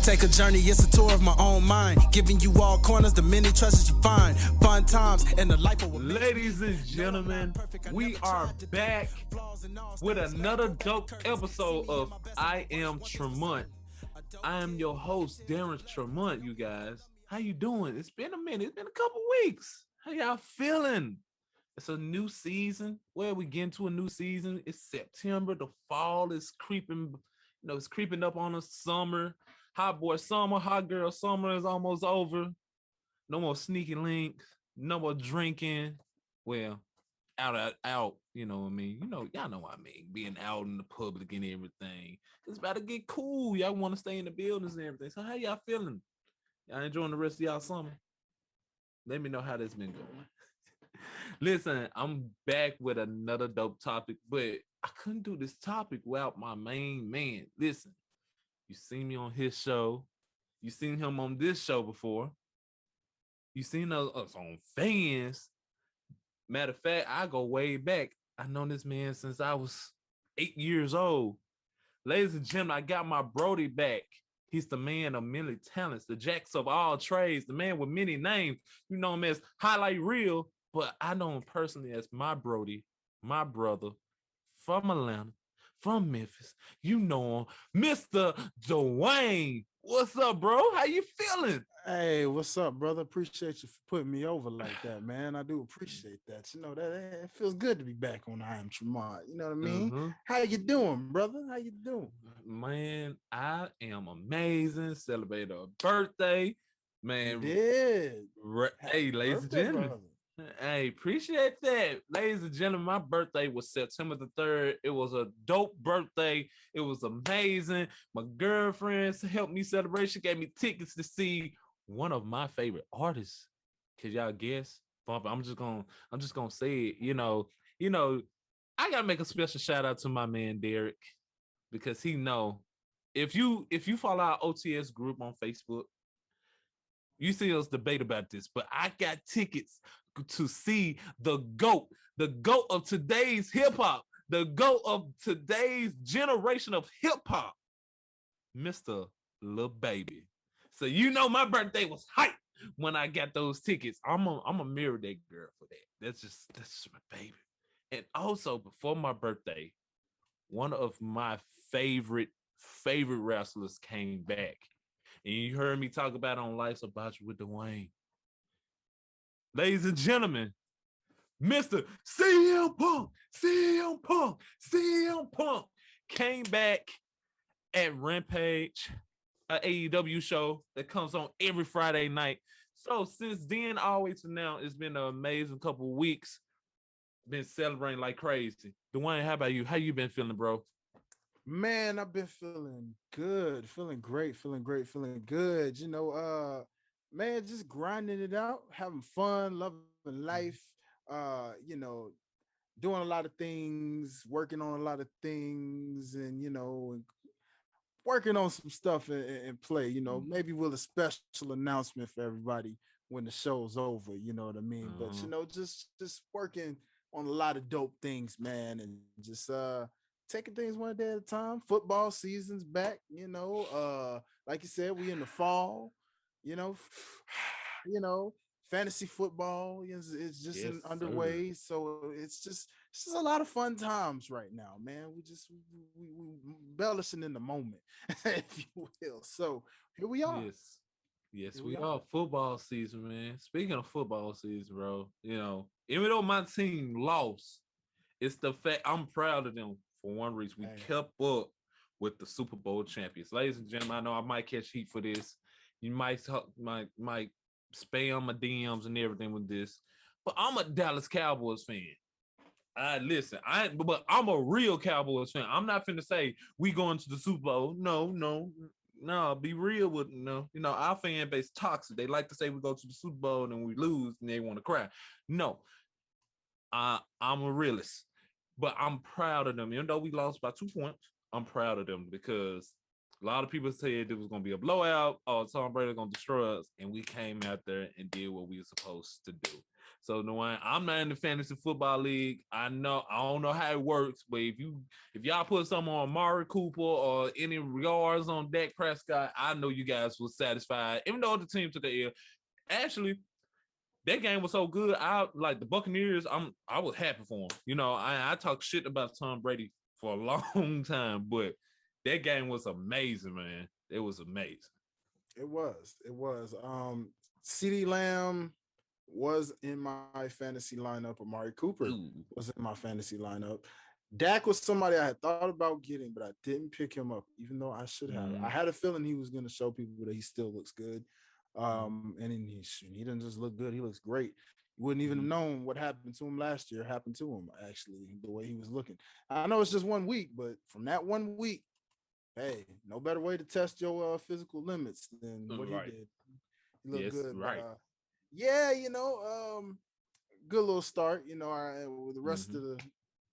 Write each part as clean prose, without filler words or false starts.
Take a journey, it's a tour of my own mind. Giving you all corners, the many treasures you find. Fun times and the life of a Ladies and gentlemen, we are back with another dope episode of I Am Tramont. I am your host, Darron Tramont, you guys. How you doing? It's been a minute. It's been a couple weeks. How y'all feeling? It's a new season. Well, we get into a new season. It's September. The fall is creeping, it's creeping up on us. Summer. Hot boy summer, hot girl summer is almost over. No more sneaky links. No more drinking. Well, out, you know what I mean? Y'all know what I mean. Being out in the public and everything. It's about to get cool. Y'all want to stay in the buildings and everything. So how y'all feeling? Y'all enjoying the rest of y'all summer? Let me know how this been going. Listen, I'm back with another dope topic, but I couldn't do this topic without my main man. Listen, you seen me on his show. You seen him on this show before. You seen us on Fans. Matter of fact, I go way back. I know this man since I was 8 years old. Ladies and gentlemen, I got my Brody back. He's the man of many talents, the jacks of all trades, the man with many names. You know him as Highlight Reel, but I know him personally as my Brody, my brother from Atlanta, from Memphis. You know him, Mr. Dwayne. What's up, bro? How you feeling? Hey, what's up, brother? Appreciate you for putting me over like that, man. I do appreciate that. You know, that it feels good to be back on I Am Tramont. You know what I mean? Mm-hmm. How you doing, brother? How you doing? Man, I am amazing. Celebrate a birthday. Man, hey, ladies and gentlemen. Brother. Hey, appreciate that. Ladies and gentlemen, my birthday was September the 3rd. It was a dope birthday. It was amazing. My girlfriend helped me celebrate. She gave me tickets to see one of my favorite artists. Could y'all guess? I'm just gonna say it. You know, I gotta make a special shout out to my man Derek, because he know if you follow our OTS group on Facebook, you see us debate about this, but I got tickets to see the GOAT of today's hip hop, the GOAT of today's generation of hip hop, Mr. Lil Baby. So my birthday was hype when I got those tickets. I'm a mirror that girl for that. That's just my baby. And also before my birthday, one of my favorite wrestlers came back. And you heard me talk about on Life's About You with Dwayne. Ladies and gentlemen, Mr. CM Punk came back at Rampage, an AEW show that comes on every Friday night. So since then, always to now, it's been an amazing couple of weeks. Been celebrating like crazy. Dwayne, how about you? How you been feeling, bro? Man, I've been feeling good, feeling great, feeling good. Man, just grinding it out, having fun, loving life, doing a lot of things, working on a lot of things, and working on some stuff and play. Maybe with a special announcement for everybody when the show's over. You know what I mean? But just working on a lot of dope things, man, and just taking things one day at a time. Football season's back, like you said, we in the fall, fantasy football is just underway. So it's just a lot of fun times right now, man. We embellishing in the moment, if you will. So here we are. Yes, we are. Football season, man. Speaking of football season, bro, even though my team lost, it's the fact I'm proud of them. For one reason, we kept up with the Super Bowl champions. Ladies and gentlemen, I know I might catch heat for this. You might spam my DMs and everything with this, but I'm a Dallas Cowboys fan. But I'm a real Cowboys fan. I'm not finna say we going to the Super Bowl. No, be real with our fan base toxic. They like to say we go to the Super Bowl and we lose and they want to cry. No, I'm a realist. But I'm proud of them. Even though we lost by 2 points, I'm proud of them because a lot of people said it was going to be a blowout. Oh, Tom Brady going to destroy us. And we came out there and did what we were supposed to do. So Dwayne, I'm not in the fantasy football league. I don't know how it works, but if y'all put something on Amari Cooper or any yards on Dak Prescott, I know you guys were satisfied. Even though the team took the L, actually, that game was so good. I like the Buccaneers. I was happy for them. You know, I talk shit about Tom Brady for a long time, but that game was amazing, man. It was amazing. It was. It was. CeeDee Lamb was in my fantasy lineup. Amari Cooper Ooh. was in my fantasy lineup. Dak was somebody I had thought about getting, but I didn't pick him up, even though I should have. I had a feeling he was going to show people that he still looks good. And he doesn't just look good; he looks great. You wouldn't even have known what happened to him last year happened to him, actually, the way he was looking. I know it's just 1 week, but from that 1 week, hey, no better way to test your physical limits than what he did. He looked good. Right. But, yeah, good little start. The rest of the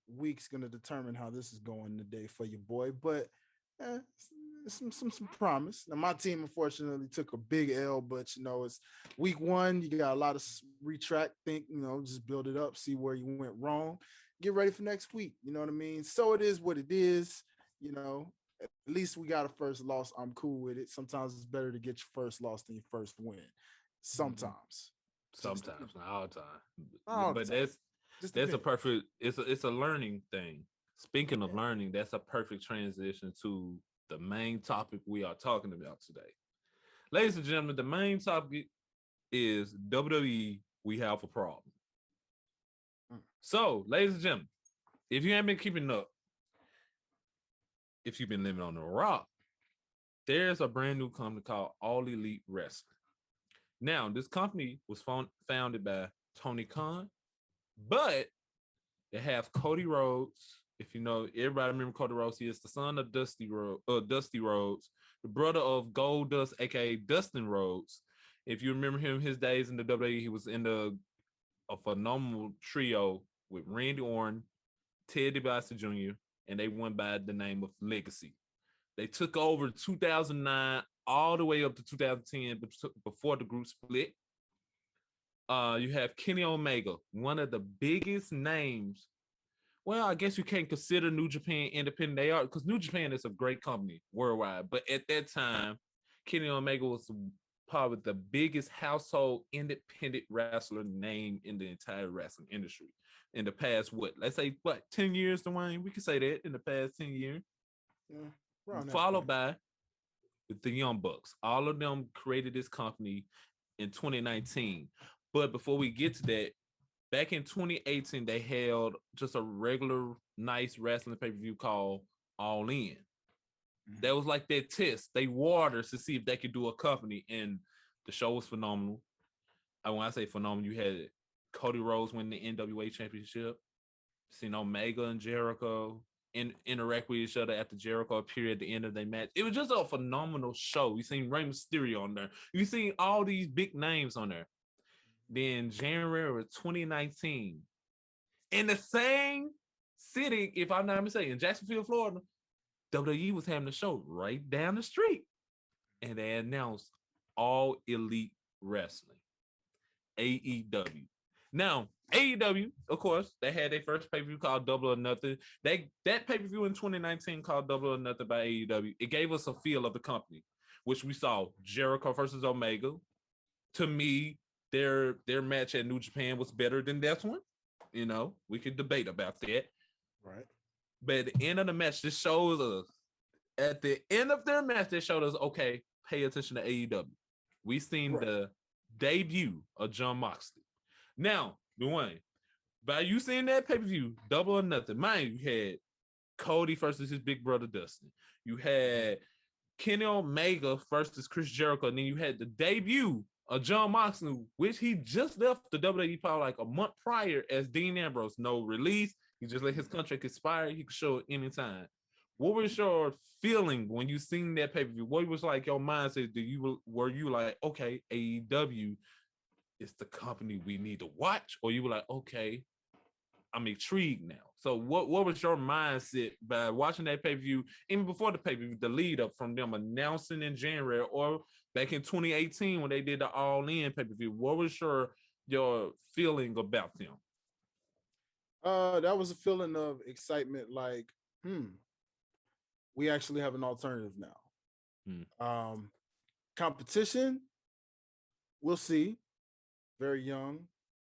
week's gonna determine how this is going today for your boy. But some promise. Now my team unfortunately took a big L, but it's week 1. You got a lot of retract, just build it up, see where you went wrong, get ready for next week. You know what I mean? So it is what it is. At least we got a first loss. I'm cool with it. Sometimes it's better to get your first loss than your first win. Sometimes. Sometimes, not all the time. All the but time. that's a perfect. It's a learning thing. Speaking of learning, that's a perfect transition to the main topic we are talking about today. Ladies and gentlemen, the main topic is WWE. We have a problem. So, ladies and gentlemen, if you haven't been keeping up, if you've been living on the rock, there's a brand new company called All Elite Wrestling. Now, this company was founded by Tony Khan, but they have Cody Rhodes. If you know, everybody remember Cody Rhodes. He is the son of Dusty Rhodes, the brother of Goldust, aka Dustin Rhodes. If you remember him, his days in the WWE, he was in a phenomenal trio with Randy Orton, Ted DiBiase Jr., and they went by the name of Legacy. They took over 2009 all the way up to 2010 before the group split. You have Kenny Omega, one of the biggest names. Well, I guess you can't consider New Japan independent. They are, because New Japan is a great company worldwide. But at that time, Kenny Omega was probably the biggest household independent wrestler name in the entire wrestling industry. In the past, let's say 10 years, Dwayne? We can say that in the past 10 years. Yeah, followed by the Young Bucks. All of them created this company in 2019. But before we get to that, back in 2018, they held just a regular, nice wrestling pay-per-view called All In. That was like their test. They waters to see if they could do a company, and the show was phenomenal. And when I say phenomenal, you had Cody Rhodes win the NWA championship. Seen Omega and Jericho interact with each other after Jericho appeared at the end of their match. It was just a phenomenal show. You seen Rey Mysterio on there. You seen all these big names on there. Then January of 2019, in the same city, if I'm not mistaken, Jacksonville, Florida, WWE was having a show right down the street, and they announced All Elite Wrestling, AEW. Now, AEW, of course, they had their first pay-per-view called Double or Nothing. That pay-per-view in 2019 called Double or Nothing by AEW. It gave us a feel of the company, which we saw Jericho versus Omega. To me, their match at New Japan was better than that one. We could debate about that. Right. But at the end of the match, this shows us, at the end of their match, they showed us, okay, pay attention to AEW. We seen the debut of Jon Moxley. Now, Dwayne, by you seeing that pay-per-view, Double or Nothing, mind you had Cody versus his big brother Dustin. You had Kenny Omega versus Chris Jericho, and then you had the debut of Jon Moxley, which he just left the WWE probably like a month prior as Dean Ambrose. No release. He just let his contract expire. He could show it anytime. What was your feeling when you seen that pay-per-view? What was like your mindset? Were you like, okay, AEW is the company we need to watch? Or you were like, okay, I'm intrigued now. So what was your mindset by watching that pay-per-view, even before the pay-per-view, the lead up from them announcing in January, or back in 2018 when they did the All In pay-per-view? What was your your feeling about them? That was a feeling of excitement, like, we actually have an alternative now. Hmm. Competition, we'll see. Very young,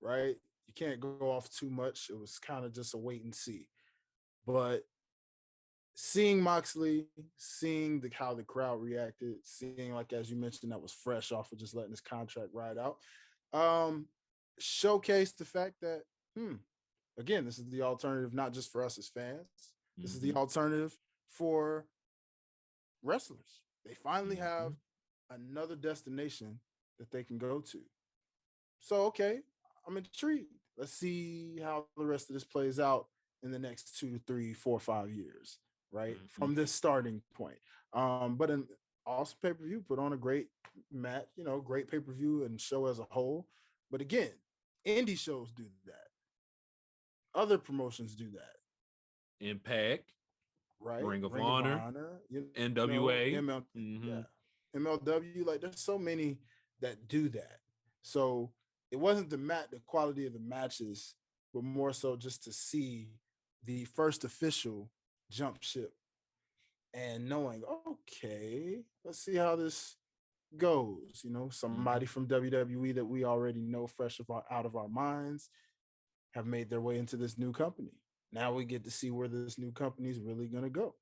right? You can't go off too much. It was kind of just a wait and see. But seeing Moxley, seeing how the crowd reacted, seeing, like as you mentioned, that was fresh off of just letting his contract ride out, um, showcased the fact that, again, this is the alternative not just for us as fans. This is the Mm-hmm. alternative for wrestlers. They finally Mm-hmm. have another destination that they can go to. So, okay, I'm intrigued. Let's see how the rest of this plays out in the next 2 to 3, 4, 5 years, right? Mm-hmm. From this starting point. But an awesome pay per view, put on a great match, great pay per view and show as a whole. But again, indie shows do that. Other promotions do that, Impact, right? Ring of Ring of Honor, Honor, NWA. Yeah, Mm-hmm. MLW. Like, there's so many that do that. So it wasn't the quality of the matches, but more so just to see the first official jump ship and knowing, okay, let's see how this goes. Mm-hmm. Somebody from WWE that we already know out of our minds have made their way into this new company. Now we get to see where this new company is really going to go.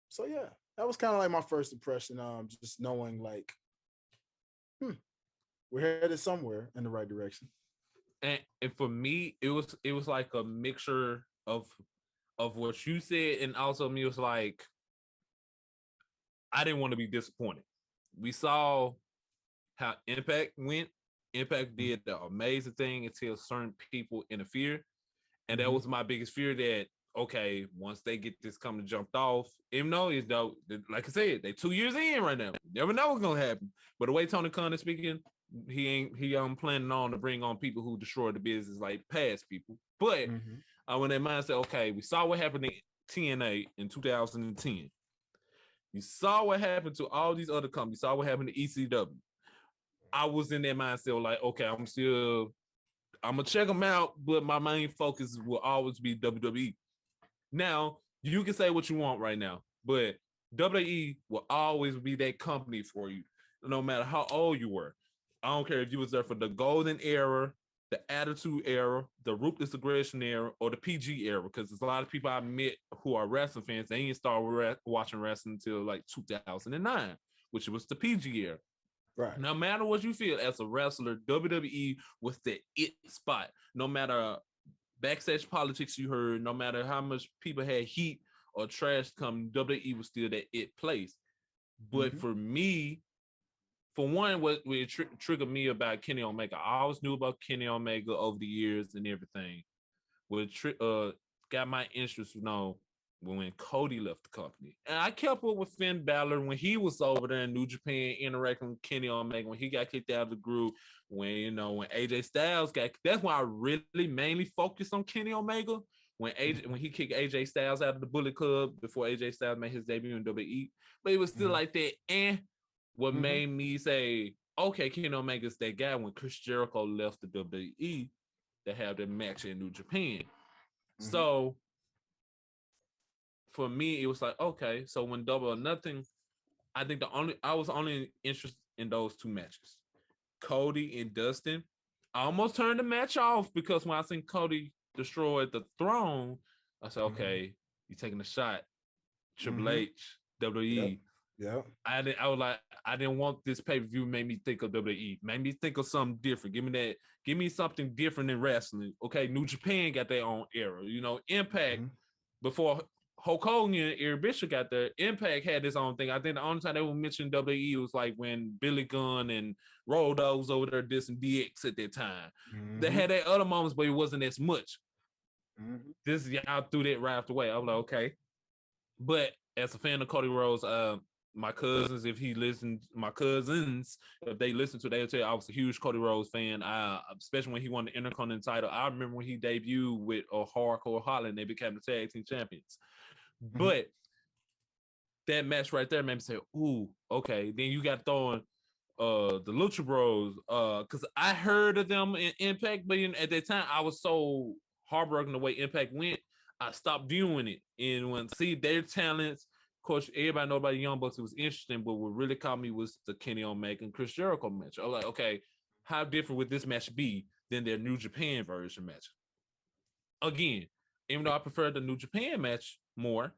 So yeah, that was kind of like my first impression. Just knowing, like, hmm, we're headed somewhere in the right direction. And for me, it was like a mixture of what you said, and also me was like, I didn't want to be disappointed. We saw how Impact went. Impact did the amazing thing until certain people interfered. And that Mm-hmm. was my biggest fear that, okay, once they get this coming jumped off, even though it's though, like I said, they 2 years in right now. You never know what's gonna happen. But the way Tony Khan is speaking, he planning on to bring on people who destroy the business like past people. But Mm-hmm. when that mindset, okay, we saw what happened to TNA in 2010. You saw what happened to all these other companies, saw what happened to ECW. I was in that mindset like, okay, I'm gonna check them out, but my main focus will always be WWE. Now, you can say what you want right now, but WWE will always be that company for you, no matter how old you were. I don't care if you was there for the golden era, the attitude era, the ruthless aggression era, or the PG era, because there's a lot of people I met who are wrestling fans. They didn't start watching wrestling until like 2009, which was the PG era. Right. No matter what you feel as a wrestler, WWE was the it spot. No matter backstage politics you heard, no matter how much people had heat or trash coming, WWE was still that it place. But Mm-hmm. for me, for one, what triggered me about Kenny Omega, I always knew about Kenny Omega over the years and everything. What got my interest, when Cody left the company. And I kept up with Finn Balor when he was over there in New Japan interacting with Kenny Omega, when he got kicked out of the group, when AJ Styles that's why I really mainly focused on Kenny Omega. When he kicked AJ Styles out of the Bullet Club before AJ Styles made his debut in WWE. But it was still Mm-hmm. like that. And what Mm-hmm. made me say, okay, Kenny Omega's that guy when Chris Jericho left the WWE to have that match in New Japan. Mm-hmm. So for me, it was like, okay, so when Double or Nothing, I think I was only interested in those two matches, Cody and Dustin. I almost turned the match off because when I seen Cody destroy the throne, I said, Mm-hmm. okay, you taking a shot, Triple Mm-hmm. H, Yep. WWE. Yep. I was like, I didn't want this pay-per-view made me think of WWE, made me think of something different. Give me something different in wrestling. Okay, New Japan got their own era. Impact Mm-hmm. before Hulk Hogan and Eric Bishop got there, Impact had this own thing. I think the only time they would mention WWE was like when Billy Gunn and Rodo was over there dissing DX at that time. They Mm-hmm. had their other moments, but it wasn't as much. Mm-hmm. This y'all threw that right after way. I was like, okay. But as a fan of Cody Rhodes, my cousins, if they listen to it, they'll tell you I was a huge Cody Rhodes fan. Especially when he won the Intercontinental title. I remember when he debuted with a Hardcore Holland, they became the tag team champions. Mm-hmm. But that match right there made me say, ooh, okay. Then you got throwing the Lucha Bros, because I heard of them in Impact, but at that time I was so heartbroken the way Impact went, I stopped viewing it. And when see their talents, of course, everybody know about the Young Bucks, it was interesting, but what really caught me was the Kenny Omega and Chris Jericho match. I was like, okay, how different would this match be than their New Japan version match? Again, even though I prefer the New Japan match more,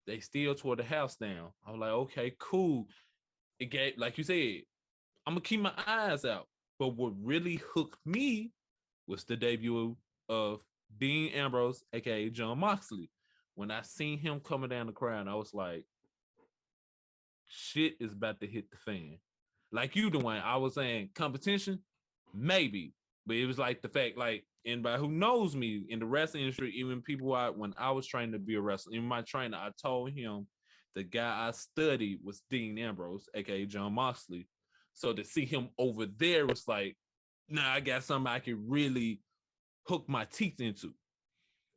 they still tore the house down. I was like, okay, cool. It gave, like you said, I'm gonna keep my eyes out. But what really hooked me was the debut of Dean Ambrose, aka John Moxley. When I seen him coming down the crowd, I was like, shit is about to hit the fan. Like you, Dwayne, I was saying competition, maybe, but it was like the fact, like anybody who knows me in the wrestling industry, even people when I was trying to be a wrestler, even my trainer, I told him the guy I studied was Dean Ambrose, aka John Moxley. So to see him over there was like, nah, I got something I can really hook my teeth into.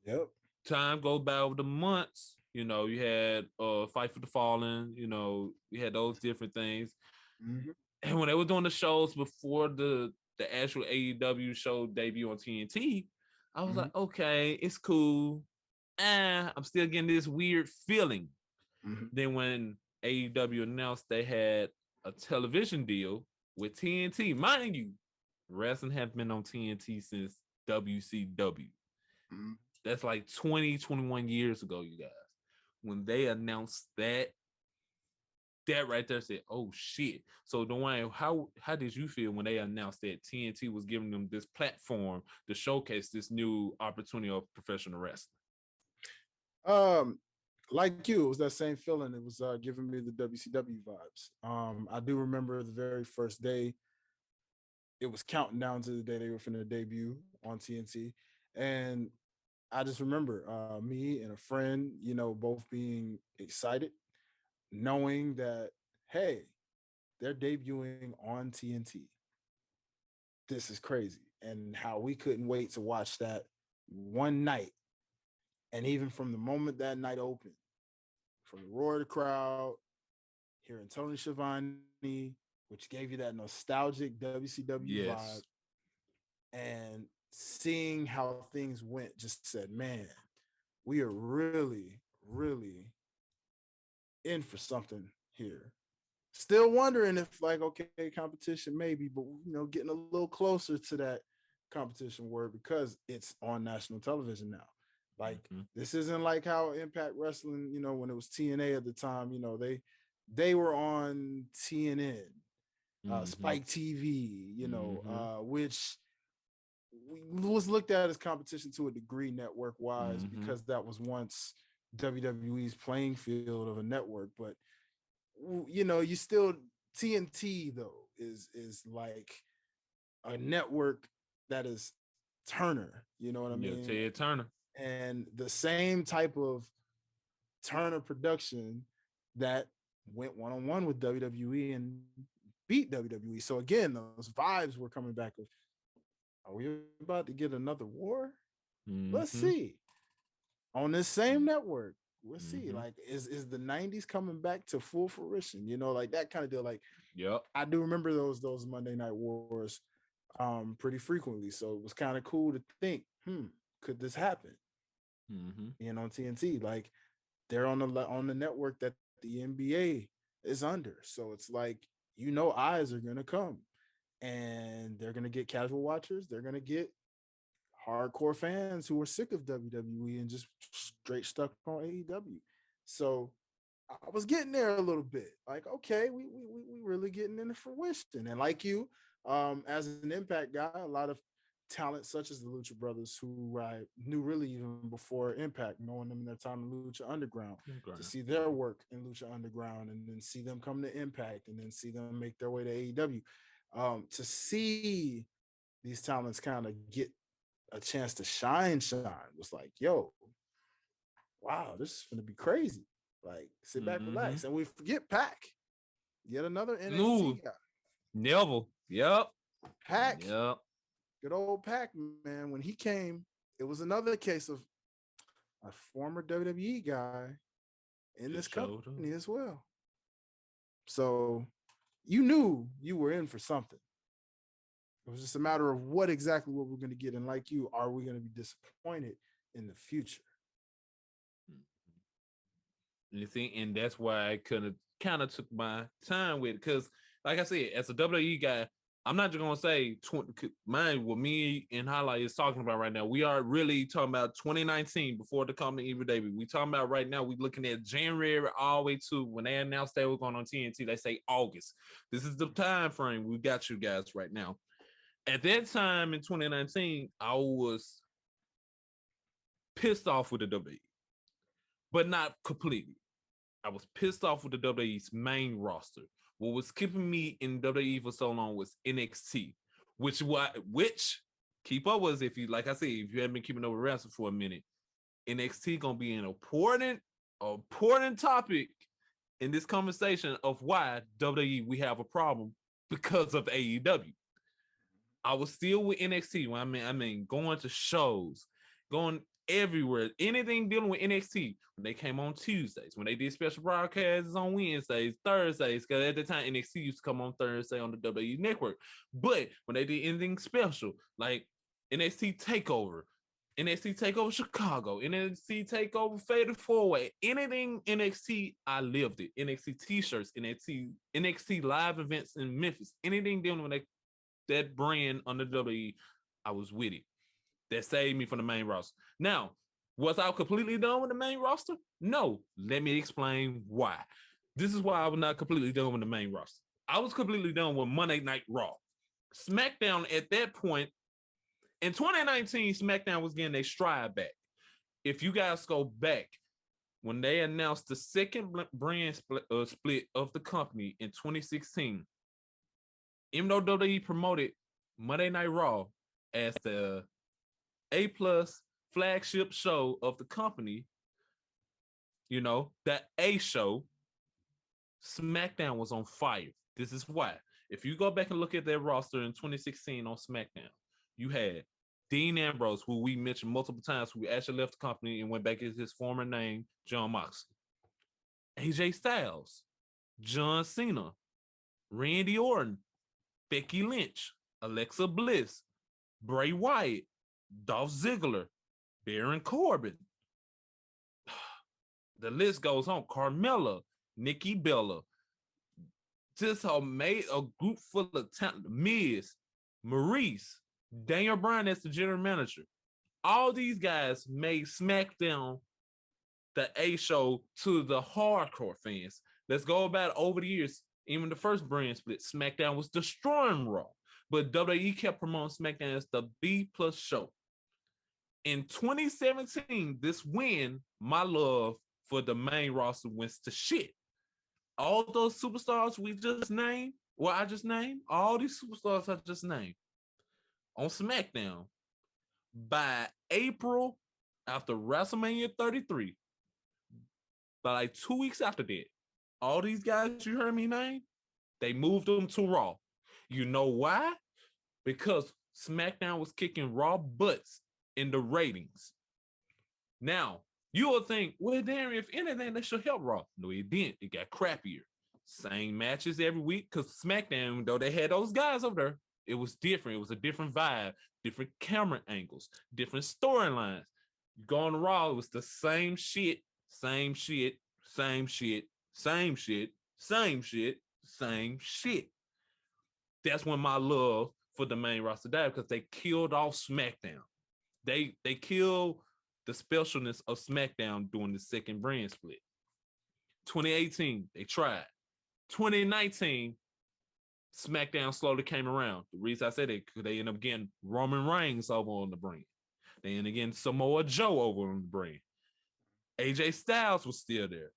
Yep. Time goes by over the months. You had Fight for the Fallen, you had those different things. Mm-hmm. And when they were doing the shows before the actual AEW show debut on TNT, I was like, okay, it's cool. I'm still getting this weird feeling. Mm-hmm. Then when AEW announced they had a television deal with TNT, mind you, wrestling has been on TNT since WCW. Mm-hmm. That's like 20, 21 years ago, you guys. When they announced that right there said, oh shit. So Dwayne, how did you feel when they announced that TNT was giving them this platform to showcase this new opportunity of professional wrestling? Like you, it was that same feeling. It was giving me the WCW vibes. I do remember the very first day. It was counting down to the day they were finna debut on TNT, and I just remember me and a friend, both being excited, knowing that, hey, they're debuting on TNT. This is crazy. And how we couldn't wait to watch that one night. And even from the moment that night opened, from the roar of the crowd, hearing Tony Schiavone, which gave you that nostalgic WCW vibe, Yes. and seeing how things went, just said, man, we are really, really in for something here. Still wondering if, like, okay, competition maybe, but getting a little closer to that competition word because it's on national television now. Like, this isn't like how Impact Wrestling, when it was TNA at the time, they were on TNN, Spike TV, which was looked at as competition to a degree network wise because that was once WWE's playing field of a network. But you still, TNT though is like a network that is Turner, you know what I mean? Yeah, Ted Turner. And the same type of Turner production that went one-on-one with WWE and beat WWE. So again, those vibes were coming back of, are we about to get another war? Let's see. On this same network, we'll see. Like, is the 90s coming back to full fruition? Like that kind of deal. Like, yep. I do remember those Monday Night Wars pretty frequently. So it was kind of cool to think, could this happen? On TNT, like they're on the network that the NBA is under. So it's like, eyes are gonna come, and they're gonna get casual watchers. They're gonna get hardcore fans who are sick of WWE and just straight stuck on AEW. So I was getting there a little bit. Like, okay, we really getting into fruition. And like you, as an Impact guy, a lot of talent such as the Lucha Brothers, who I knew really even before Impact, knowing them in their time in Lucha Underground, to see their work in Lucha Underground, and then see them come to Impact, and then see them make their way to AEW. To see these talents kind of get a chance to shine was like, yo, wow, this is gonna be crazy. Like, sit back, relax. And we forget Pac, yet another NXT guy. Neville. Yep. Pac. Yep. Good old Pac, man. When he came, it was another case of a former WWE guy in this company as well. So you knew you were in for something. It was just a matter of what we're going to get. And like you, are we going to be disappointed in the future? You see, and that's why I kind of took my time with it. Because, like I said, as a WWE guy, I'm not just gonna say mine. What me and Highlight is talking about right now, we are really talking about 2019 before the coming Evil David. We talking about right now. We looking at January all the way to when they announced they were going on TNT. They say August. This is the time frame we got you guys right now. At that time in 2019, I was pissed off with the WWE, but not completely. I was pissed off with the WWE's main roster. What was keeping me in WWE for so long was NXT, which keep up was, if you, like I said, if you haven't been keeping up with wrestling for a minute, NXT gonna be an important topic in this conversation of why WWE we have a problem because of AEW. I was still with NXT. I mean, going to shows, going everywhere, anything dealing with NXT. When they came on Tuesdays, when they did special broadcasts on Wednesdays, Thursdays, because at the time NXT used to come on Thursday on the WWE Network. But when they did anything special, like NXT Takeover Chicago, NXT Takeover Fatal 4-Way, anything NXT, I lived it. NXT T-shirts, NXT live events in Memphis, anything dealing with that brand under WWE, I was with it. That saved me from the main roster. Now, was I completely done with the main roster? No. Let me explain why. This is why I was not completely done with the main roster. I was completely done with Monday Night Raw. SmackDown at that point, in 2019, SmackDown was getting their stride back. If you guys go back, when they announced the second brand split of the company in 2016, even though WWE promoted Monday Night Raw as the A+ flagship show of the company, you know, that A show, SmackDown was on fire. This is why. If you go back and look at their roster in 2016 on SmackDown, you had Dean Ambrose, who we mentioned multiple times, who actually left the company and went back to his former name, Jon Moxley. AJ Styles, John Cena, Randy Orton, Becky Lynch, Alexa Bliss, Bray Wyatt, Dolph Ziggler, Baron Corbin. The list goes on. Carmella, Nikki Bella. Just a group full of talent. Miz, Maurice, Daniel Bryan as the general manager. All these guys made SmackDown the A show to the hardcore fans. Let's go about it over the years. Even the first brand split, SmackDown was destroying Raw. But WWE kept promoting SmackDown as the B+ show. In 2017, this win, my love for the main roster went to shit. All those superstars we just named, I just named, all these superstars I just named on SmackDown, by April, after WrestleMania 33, by like 2 weeks after that, all these guys you heard me name, they moved them to Raw. You know why? Because SmackDown was kicking Raw butts in the ratings. Now, you will think, well, Darren, if anything, that should help Raw. No, it didn't. It got crappier. Same matches every week, because SmackDown, though they had those guys over there, it was different. It was a different vibe, different camera angles, different storylines. You go on Raw, it was the same shit, same shit, same shit, same shit, same shit, same shit. That's when my love for the main roster died, because they killed off SmackDown. They killed the specialness of SmackDown during the second brand split. 2018, they tried. 2019, SmackDown slowly came around. The reason I said it, because they ended up getting Roman Reigns over on the brand. They ended up getting Samoa Joe over on the brand. AJ Styles was still there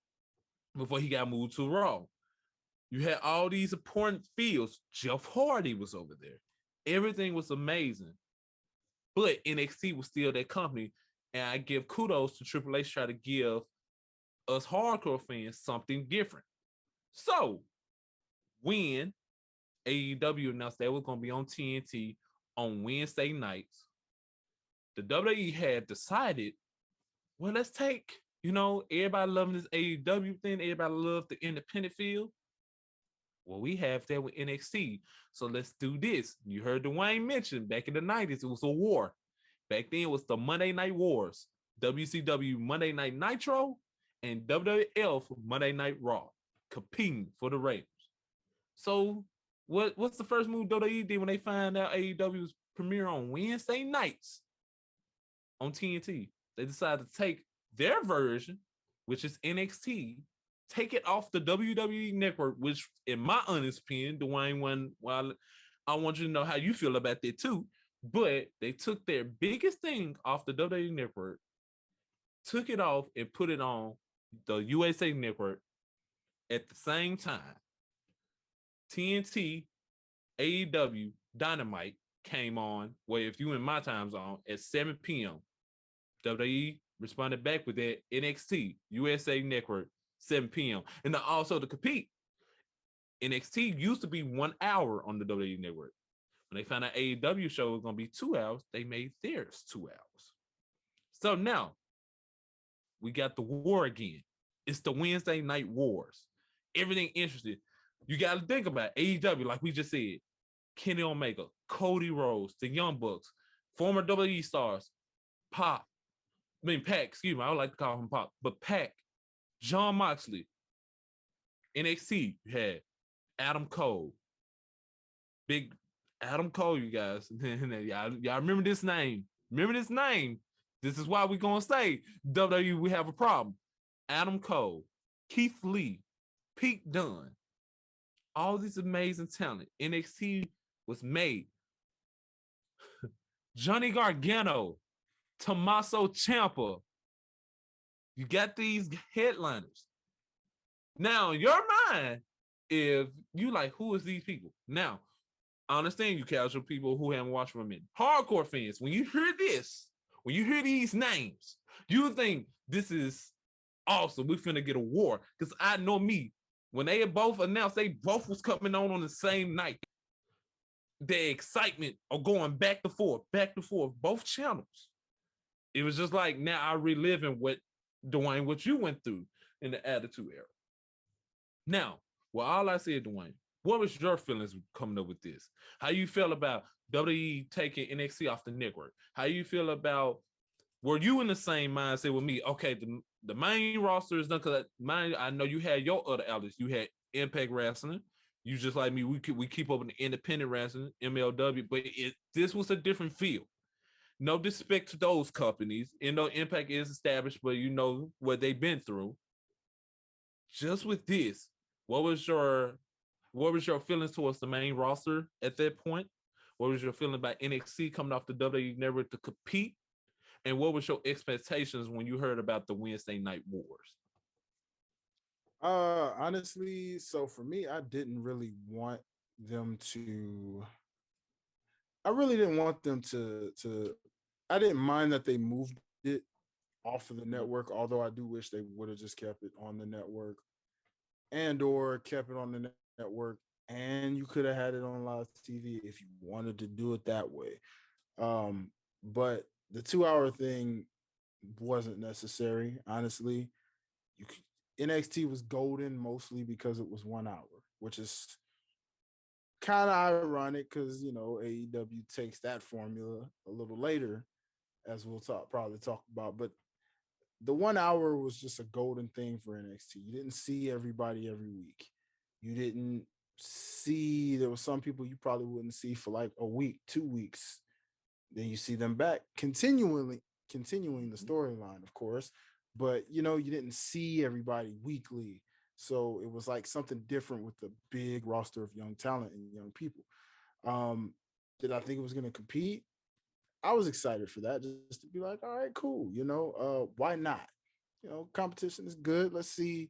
before he got moved to Raw. You had all these important fields. Jeff Hardy was over there. Everything was amazing. But NXT was still that company. And I give kudos to Triple H trying to give us hardcore fans something different. So, when AEW announced they was going to be on TNT on Wednesday nights, the WWE had decided, well, let's take, everybody loving this AEW thing, everybody loved the independent field. Well, we have that with NXT. So let's do this. You heard Dwayne mention back in the 90s, it was a war. Back then, it was the Monday Night Wars, WCW Monday Night Nitro, and WWF Monday Night Raw, competing for the ratings. So, what's the first move WWE did when they found out AEW was premiering on Wednesday nights on TNT? They decided to take their version, which is NXT, take it off the WWE network, which, in my honest opinion, Dwayne, while I want you to know how you feel about that too, but they took their biggest thing off the WWE network, took it off, and put it on the USA network at the same time. TNT, AEW, Dynamite came on, well, if you in my time zone, at 7 p.m. WWE responded back with that NXT, USA Network, 7 p.m. And then also to compete, NXT used to be 1 hour on the WWE Network. When they found out AEW show was going to be 2 hours, they made theirs 2 hours. So now we got the war again. It's the Wednesday Night Wars. Everything interesting. You got to think about AEW, like we just said. Kenny Omega, Cody Rhodes, the Young Bucks, former WWE stars, Pac, excuse me, I would like to call him Pac, but Pac, John Moxley. NXT, you had Adam Cole. Big Adam Cole, you guys. y'all remember this name. Remember this name. This is why we're going to say WWE, we have a problem. Adam Cole, Keith Lee, Pete Dunne, all these amazing talent. NXT was made. Johnny Gargano, Tommaso Ciampa. You got these headliners. Now, in your mind, if you like, who is these people? Now, I understand you casual people who haven't watched for a minute. Hardcore fans, when you hear this, when you hear these names, you think this is awesome. We're finna get a war. Because I know me, when they both announced they both was coming on the same night, the excitement of going back to forth, both channels. It was just like, now I reliving what, Dwayne, what you went through in the Attitude Era. Now, well, all I said, Dwayne, what was your feelings coming up with this? How you feel about WWE taking NXT off the network? How you feel about, were you in the same mindset with me? Okay, the main roster is done, because I know you had your other outlets. You had Impact Wrestling. You just like me, we keep up with the independent wrestling, MLW, but this was a different feel. No disrespect to those companies. You know, Impact is established, but you know what they've been through. Just with this, what was your feelings towards the main roster at that point? What was your feeling about NXT coming off the WWE network to compete? And what was your expectations when you heard about the Wednesday Night Wars? Honestly, so for me, I didn't really want them to. I really didn't want them to. I didn't mind that they moved it off of the network, although I do wish they would have just kept it on the network, and or kept it on the network, and you could have had it on live TV if you wanted to do it that way. But the 2 hour thing wasn't necessary, honestly. You could, NXT was golden mostly because it was 1 hour, which is kind of ironic because you know AEW takes that formula a little later, as we'll probably talk about. But the 1 hour was just a golden thing for NXT. You didn't see everybody every week. You didn't see, there was some people you probably wouldn't see for like a week, 2 weeks. Then you see them back continuing the storyline, of course. But you know, you didn't see everybody weekly. So it was like something different with the big roster of young talent and young people. Um, did I think it was going to compete? I was excited for that, just to be like, all right, cool. You know, why not? You know, competition is good. Let's see.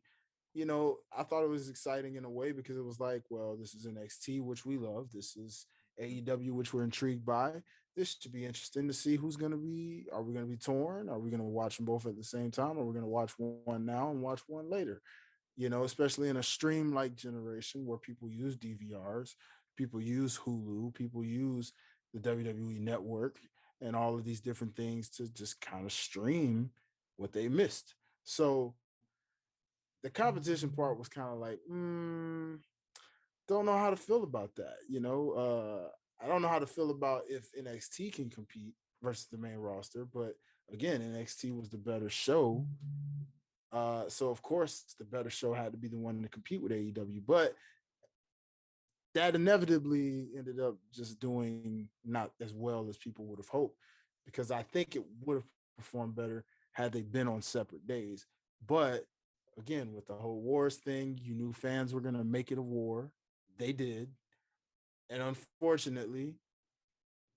You know, I thought it was exciting in a way because it was like, well, this is NXT, which we love. This is AEW, which we're intrigued by. This should be interesting to see who's going to be. Are we going to be torn? Are we going to watch them both at the same time? Or are we going to watch one now and watch one later? You know, especially in a stream like generation where people use DVRs, people use Hulu, people use the WWE network and all of these different things to just kind of stream what they missed. So the competition part was kind of like, don't know how to feel about that. I don't know how to feel about if NXT can compete versus the main roster, but again, NXT was the better show. So of course the better show had to be the one to compete with AEW. But that inevitably ended up just doing not as well as people would have hoped, because I think it would have performed better had they been on separate days. But again, with the whole wars thing, you knew fans were going to make it a war. They did. And unfortunately,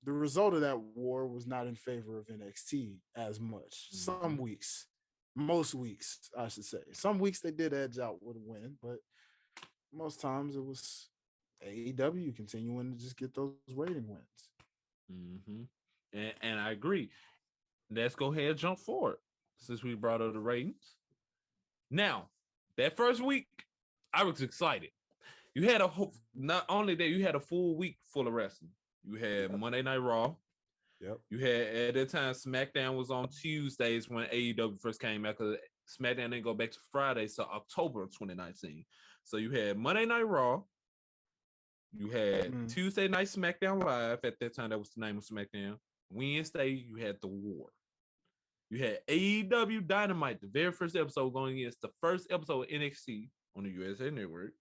the result of that war was not in favor of NXT as much. Some weeks, most weeks, I should say. Some weeks they did edge out with a win, but most times it was AEW continuing to just get those rating wins. Mm-hmm. And I agree. Let's go ahead and jump forward since we brought up the ratings. Now, that first week, I was excited. You had not only that, you had a full week full of wrestling. You had Monday Night Raw. Yep. You had, at that time, SmackDown was on Tuesdays when AEW first came out, because SmackDown didn't go back to Friday, so October of 2019. So you had Monday Night Raw. You had Tuesday Night SmackDown Live. At that time, that was the name of SmackDown. Wednesday, you had The War. You had AEW Dynamite, the very first episode, going against the first episode of NXT on the USA Network.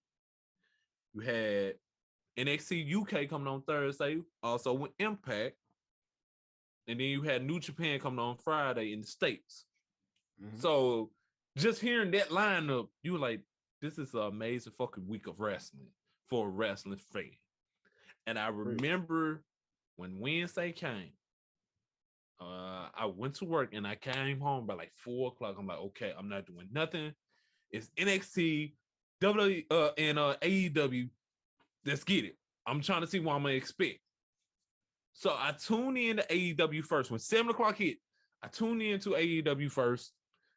You had NXT UK coming on Thursday, also with Impact. And then you had New Japan coming on Friday in the States. Mm-hmm. So just hearing that lineup, you were like, this is an amazing fucking week of wrestling for a wrestling fan. And I remember when Wednesday came, I went to work and I came home by like 4:00. I'm like, okay, I'm not doing nothing. It's NXT, WWE, and AEW. Let's get it. I'm trying to see what I'm gonna expect. So I tuned in to AEW first. When 7:00 hit, I tuned in to AEW first.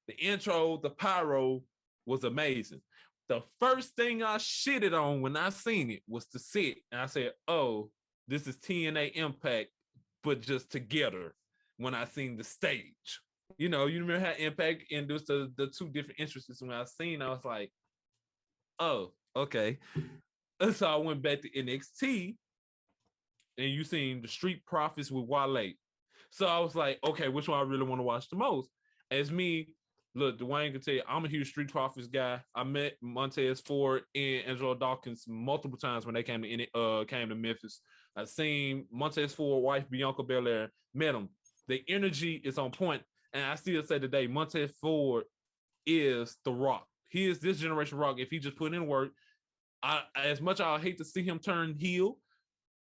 The intro, the pyro was amazing. The first thing I shitted on when I seen it was the set. And I said, oh, this is TNA Impact, but just together. When I seen the stage, you remember how Impact introduced the two different entrances. When I seen, I was like, oh, okay. And so I went back to NXT, and you seen the Street Profits with Wale. So I was like, okay, which one I really want to watch the most? As me, look, Dwayne can tell you, I'm a huge Street Profits guy. I met Montez Ford and Angelo Dawkins multiple times when they came to Memphis. I seen Montez Ford wife Bianca Belair, met him. The energy is on point, and I still say today, Montez Ford is the Rock. He is this generation Rock. If he just put in work, as much as I hate to see him turn heel,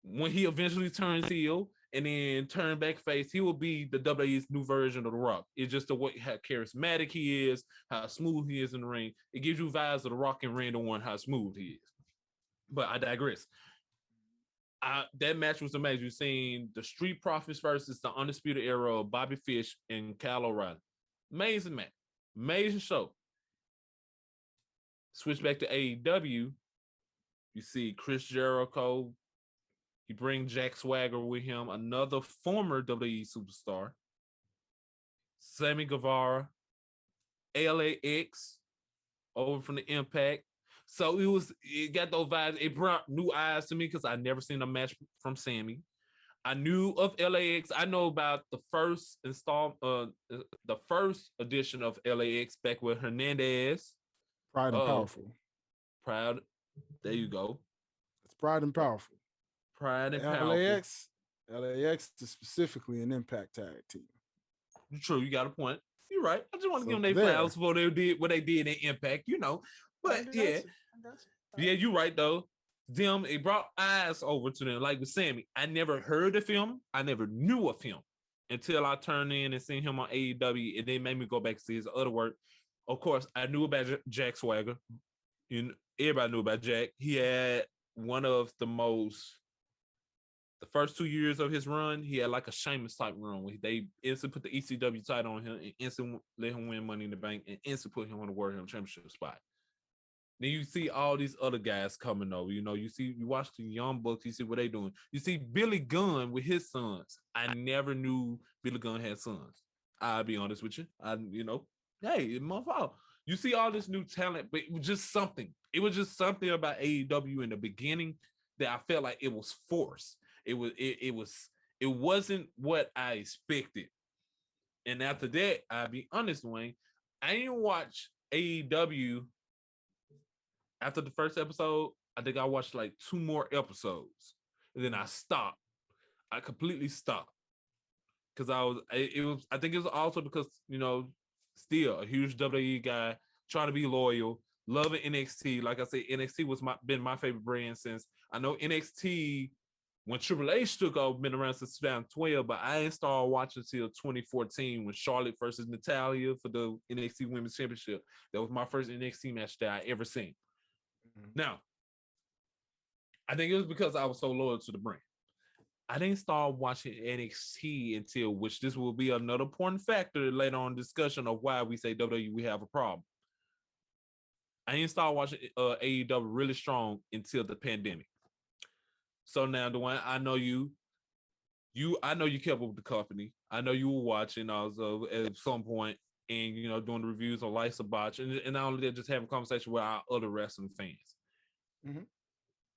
when he eventually turns heel and then turn back face, he will be the WWE's new version of the Rock. It's just the way how charismatic he is, how smooth he is in the ring. It gives you vibes of the Rock and Randy Orton, how smooth he is. But I digress. That match was amazing. You've seen the Street Profits versus the Undisputed Era of Bobby Fish and Kyle O'Reilly. Amazing match. Amazing show. Switch back to AEW. You see Chris Jericho. He brings Jack Swagger with him, another former WWE superstar. Sammy Guevara. LAX over from the Impact. So it got those vibes. It brought new eyes to me because I never seen a match from Sammy. I knew of LAX. I know about the first the first edition of LAX back with Hernandez. Pride and Powerful. Proud. There you go. It's Pride and Powerful. Pride and Powerful. LAX is specifically an Impact tag team. True, you got a point. You're right. I just want to give them their flowers for what they did in Impact, But yeah, you're right though. It brought eyes over to them. Like with Sammy, I never heard of him. I never knew of him until I turned in and seen him on AEW, and they made me go back to see his other work. Of course, I knew about Jack Swagger. Everybody knew about Jack. He had one of the first 2 years of his run, he had like a Sheamus type run where they instantly put the ECW title on him and instantly let him win Money in the Bank and instantly put him on the World Championship spot. Then you see all these other guys coming over. You watch the Young Bucks, you see what they doing. You see Billy Gunn with his sons. I never knew Billy Gunn had sons. I'll be honest with you. Hey, it's my fault. You see all this new talent, but it was just something. It was just something about AEW in the beginning that I felt like it was forced. It wasn't what I expected. And after that, I'll be honest, Wayne, I didn't watch AEW after the first episode. I think I watched like 2 more episodes. And then I stopped. I completely stopped. Because I think it was also because, still a huge WWE guy, trying to be loyal, loving NXT. Like I said, NXT was been my favorite brand since I know NXT when Triple H took off, been around since 2012, but I didn't start watching until 2014 when Charlotte versus Natalia for the NXT Women's Championship. That was my first NXT match that I ever seen. Mm-hmm. Now, I think it was because I was so loyal to the brand. I didn't start watching NXT until, which this will be another important factor later on discussion of why we say WWE we have a problem. I didn't start watching AEW really strong until the pandemic. So now, Dwayne, I know you kept up with the company. I know you were watching also at some point and, doing the reviews on Lights of Botch and not only that, just having a conversation with our other wrestling fans. Mm-hmm.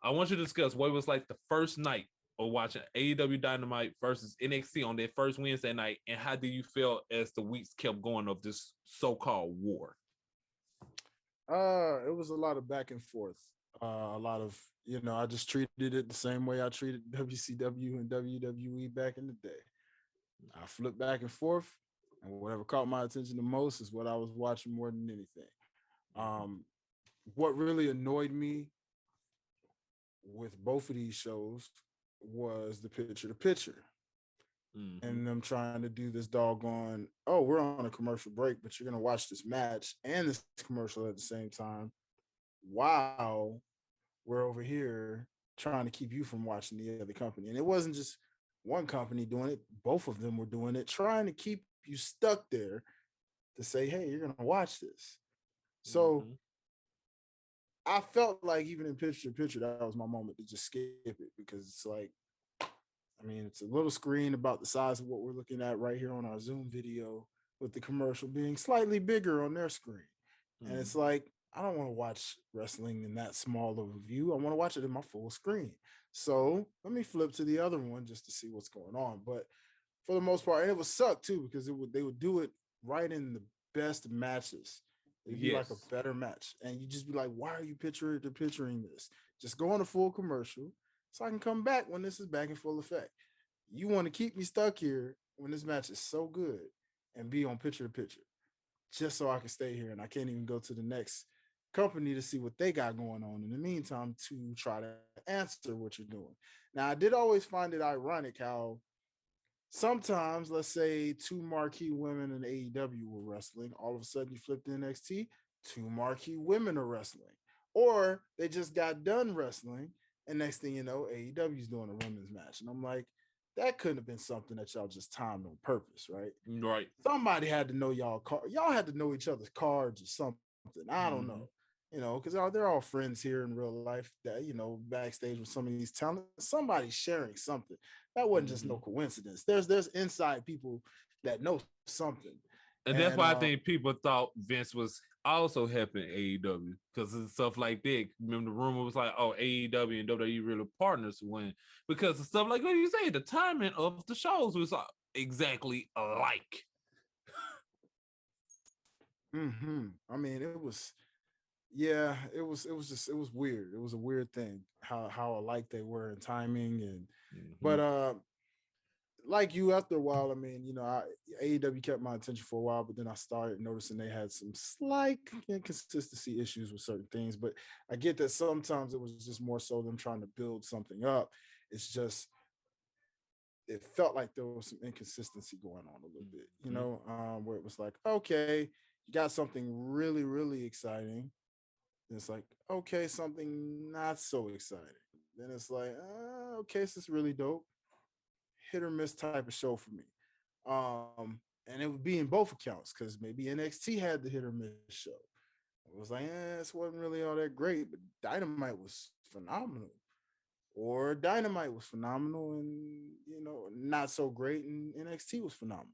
I want you to discuss what it was like the first night of watching AEW Dynamite versus NXT on that first Wednesday night, and how do you feel as the weeks kept going of this so-called war? It was a lot of back and forth. A lot of, I just treated it the same way I treated WCW and WWE back in the day. I flipped back and forth, and whatever caught my attention the most is what I was watching more than anything. What really annoyed me with both of these shows was the picture-to-picture. Mm-hmm. And them trying to do this doggone, we're on a commercial break, but you're going to watch this match and this commercial at the same time. Wow, we're over here trying to keep you from watching the other company. And it wasn't just one company doing it. Both of them were doing it, trying to keep you stuck there to say, hey, you're going to watch this. So I felt like even in picture-to-picture, that was my moment to just skip it, because it's like, it's a little screen about the size of what we're looking at right here on our Zoom video, with the commercial being slightly bigger on their screen. And it's like, I don't want to watch wrestling in that small of a view. I want to watch it in my full screen. So let me flip to the other one just to see what's going on. But for the most part, and it would suck too, because they would do it right in the best matches. It'd be like a better match. And you just be like, why are you picturing this? Just go on a full commercial so I can come back when this is back in full effect. You want to keep me stuck here when this match is so good and be on picture-to-picture, just so I can stay here and I can't even go to the next company to see what they got going on in the meantime to try to answer what you're doing. Now, I did always find it ironic how sometimes, let's say, 2 marquee women in AEW were wrestling. All of a sudden, you flip to NXT, 2 marquee women are wrestling. Or they just got done wrestling, and next thing you know, AEW's doing a women's match. And I'm like, that couldn't have been something that y'all just timed on purpose, right? Right. Somebody had to know y'all had to know each other's cards or something. I don't know. Because they're all friends here in real life that, backstage with some of these talents, somebody's sharing something. That wasn't just no coincidence. There's inside people that know something. And that's why I think people thought Vince was also helping AEW, because of stuff like that. Remember, the rumor was like, AEW and WWE really partners when, because of stuff like what you say, the timing of the shows was exactly alike. It was, it was weird. It was a weird thing how alike they were in timing, and but like you, after a while, AEW kept my attention for a while, but then I started noticing they had some slight inconsistency issues with certain things. But I get that sometimes it was just more so them trying to build something up. It's just, it felt like there was some inconsistency going on a little bit, where it was like, okay, you got something really, really exciting. And it's like, okay, something not so exciting. Then it's like, okay, this is really dope. Hit or miss type of show for me. And it would be in both accounts, because maybe NXT had the hit or miss show. It was like, this wasn't really all that great, but Dynamite was phenomenal. Or Dynamite was phenomenal and, not so great, and NXT was phenomenal.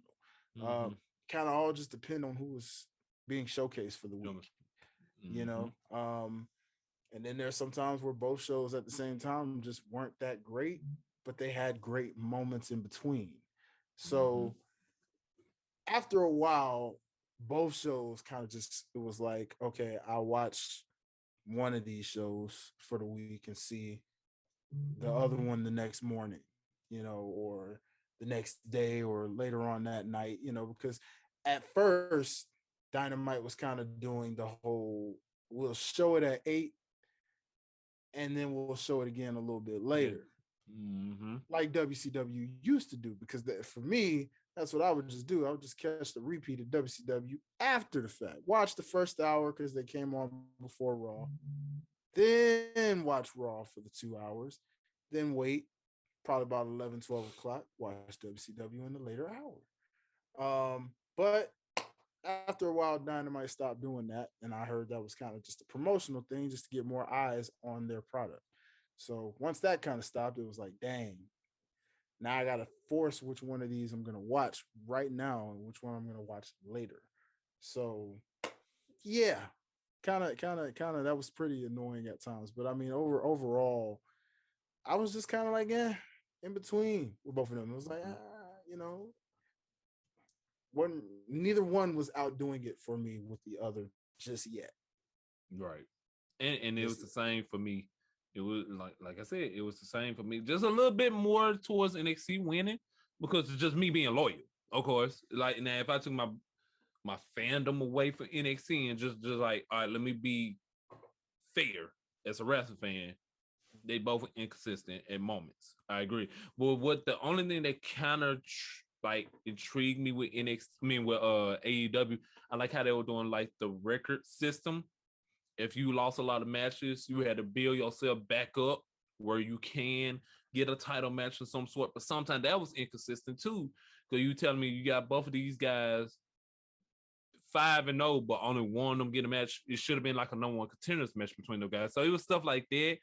Kind of all just depend on who was being showcased for the week. You Mm-hmm. know, and then there's some times where both shows at the same time just weren't that great, but they had great moments in between. Mm-hmm. So after a while, both shows kind of just, it was like, okay, I'll watch one of these shows for the week and see the other one the next morning, or the next day or later on that night, because at first Dynamite was kind of doing the whole, we'll show it at 8 and then we'll show it again a little bit Yeah. later, Mm-hmm. like WCW used to do. Because for me, that's what I would just do. I would just catch the repeat of WCW after the fact. Watch the first hour because they came on before Raw. Then watch Raw for the 2 hours. Then wait, probably about 11, 12 o'clock, watch WCW in the later hour. But after a while, Dynamite stopped doing that. And I heard that was kind of just a promotional thing just to get more eyes on their product. So once that kind of stopped, it was like, dang, now I gotta force which one of these I'm gonna watch right now and which one I'm gonna watch later. So yeah, kind of that was pretty annoying at times. But I mean, overall, I was just kind of like, in between with both of them. It was like, you know, one neither one was outdoing it for me with the other just yet. Right. And it was Just the yet. same for me. It was like I said, it was the same for me. Just a little bit more towards NXT winning because it's just me being loyal, of course. Like now, if I took my fandom away from NXT and just like, all right, let me be fair as a wrestling fan. They both inconsistent at moments. I agree. But what the only thing that kind of like intrigued me with NXT, I mean with AEW, I like how they were doing like the record system. If you lost a lot of matches, you had to build yourself back up where you can get a title match of some sort. But sometimes that was inconsistent too. Because you telling me you got both of these guys 5-0, but only one of them get a match. It should have been like a number one contenders match between those guys. So it was stuff like that. Mhm.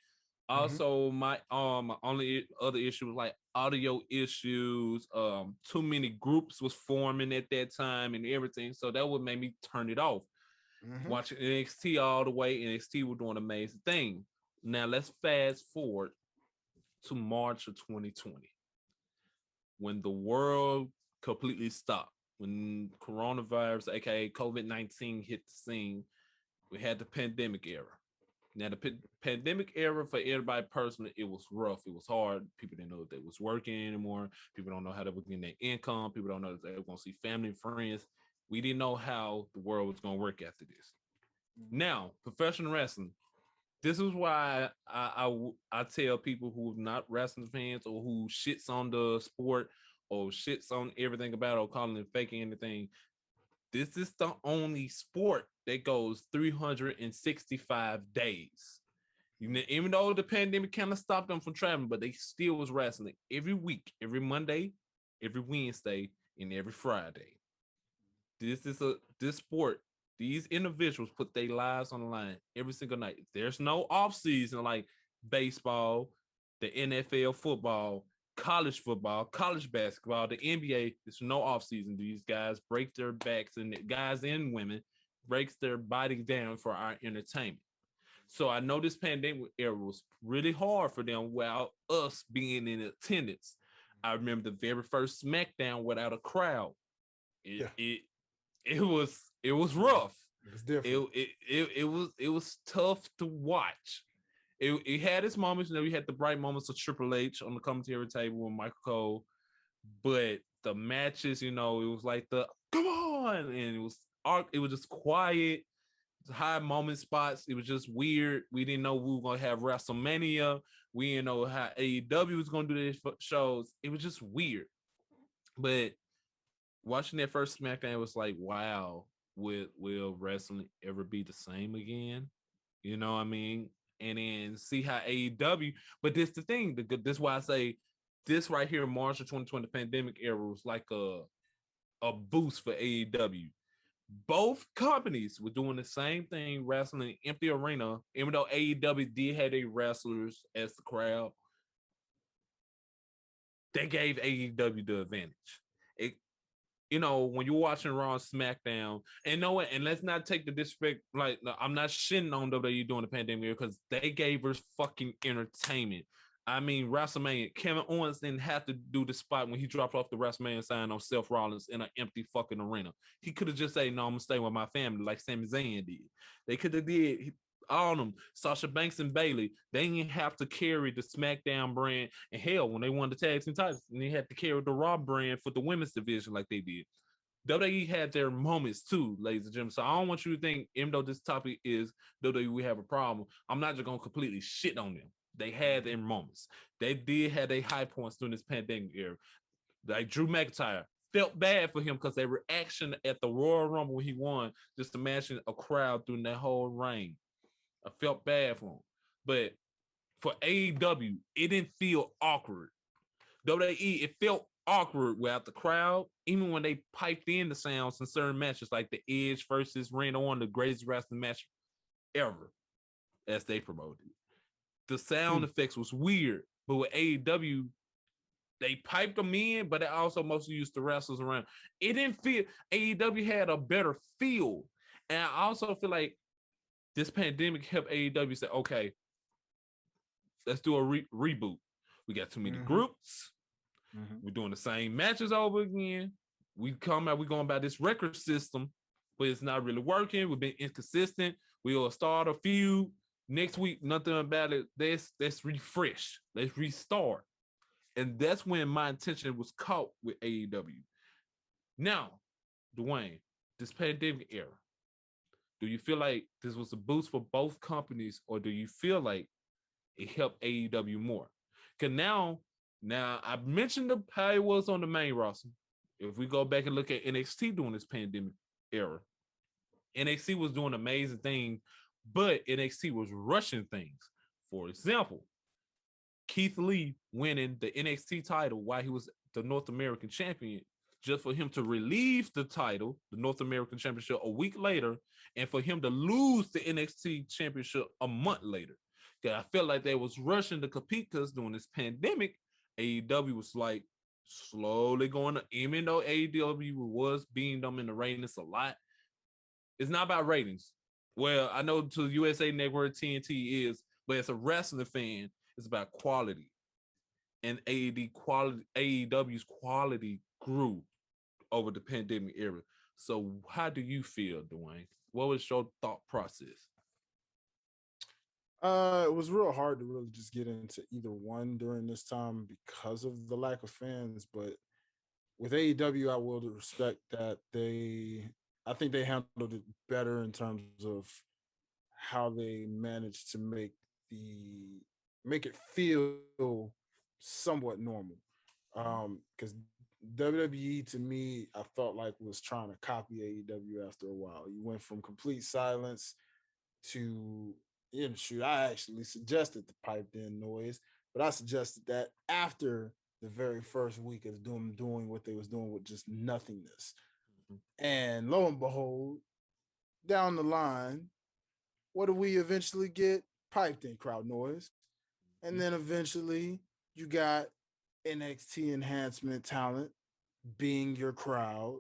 Also, my only other issue was like audio issues. Too many groups was forming at that time and everything. So that would make me turn it off. Mhm. Watching NXT all the way, NXT were doing an amazing thing. Now let's fast forward to March of 2020 when the world completely stopped. When coronavirus, aka COVID-19, hit the scene, we had the pandemic era. Now, the pandemic era for everybody personally, it was rough. It was hard. People didn't know if they was working anymore. People don't know how they were getting their income. People don't know if they were going to see family and friends. We didn't know how the world was going to work after this. Now, professional wrestling. This is why I tell people who are not wrestling fans or who shits on the sport or shits on everything about it or calling it fake anything. This is the only sport that goes 365 days. Even though the pandemic kind of stopped them from traveling, but they still was wrestling every week, every Monday, every Wednesday, and every Friday. This sport. These individuals put their lives on the line every single night. There's no off season like baseball, the NFL football, college basketball, the NBA. There's no off season. These guys break their backs, and guys and women breaks their body down for our entertainment. So I know this pandemic era was really hard for them without us being in attendance. I remember the very first SmackDown without a crowd. It Yeah. it it was rough. It was different. It was tough to watch. It had its moments. You had the bright moments of Triple H on the commentary table with Michael Cole, but the matches, it was like the come on, and it was just quiet, high moment spots. It was just weird. We didn't know we were gonna have WrestleMania. We didn't know how AEW was gonna do these shows. It was just weird. But watching that first SmackDown was like, wow, will wrestling ever be the same again? You know what I mean? And then see how AEW, but this the thing, this is why I say this right here, March of 2020, pandemic era was like a boost for AEW. Both companies were doing the same thing, wrestling in empty arena, even though AEW did have their wrestlers as the crowd. They gave AEW the advantage. when you're watching Raw and SmackDown, and know what, and let's not take the disrespect. Like, no, I'm not shitting on WWE during the pandemic because they gave us fucking entertainment. I mean, WrestleMania, Kevin Owens didn't have to do the spot when he dropped off the WrestleMania sign on Seth Rollins in an empty fucking arena. He could have just said, "No, I'm gonna stay with my family," like Sami Zayn did. They could have did all of them. Sasha Banks and Bailey, they didn't have to carry the SmackDown brand. And hell, when they won the tag team titles, they had to carry the Raw brand for the women's division like they did. WWE had their moments too, ladies and gentlemen. So I don't want you to think, even though this topic is WWE have a problem, I'm not just gonna completely shit on them. They had their moments. They did have their high points during this pandemic era. Like Drew McIntyre, felt bad for him because their reaction at the Royal Rumble when he won, just imagine a crowd during that whole reign. I felt bad for him. But for AEW, it didn't feel awkward. WWE, it felt awkward without the crowd, even when they piped in the sounds in certain matches, like the Edge versus Randy Orton, the greatest wrestling match ever, as they promoted it. The sound effects was weird, but with AEW, they piped them in, but they also mostly used the wrestlers around. It didn't feel, AEW had a better feel. And I also feel like this pandemic helped AEW say, okay, let's do a reboot. We got too many groups. We're doing the same matches over again. We're going by this record system, but it's not really working. We've been inconsistent. We'll start a feud. Next week, nothing about it. Let's refresh. Let's restart. And that's when my attention was caught with AEW. Now, Dwayne, this pandemic era, do you feel like this was a boost for both companies, or do you feel like it helped AEW more? Because now I mentioned how it was on the main roster. If we go back and look at NXT during this pandemic era, NXT was doing amazing things, but NXT was rushing things. For example, Keith Lee winning the NXT title while he was the North American champion, just for him to relieve the title, the North American championship, a week later, and for him to lose the NXT championship a month later. I felt like they was rushing to compete because during this pandemic, AEW was like slowly going to, even though AEW was beating them in the ratings a lot, it's not about ratings. Well, I know to USA Network, TNT is, but as a wrestling fan, it's about quality. And AEW's quality grew over the pandemic era. So how do you feel, Dwayne? What was your thought process? It was real hard to really just get into either one during this time because of the lack of fans. But with AEW, I will respect that I think they handled it better in terms of how they managed to make it feel somewhat normal. Because WWE to me, I felt like was trying to copy AEW after a while. You went from complete silence to shoot. I actually suggested the piped in noise, but I suggested that after the very first week of doing what they was doing with just nothingness. And lo and behold, down the line, what do we eventually get? Piped in crowd noise. And then eventually you got NXT enhancement talent being your crowd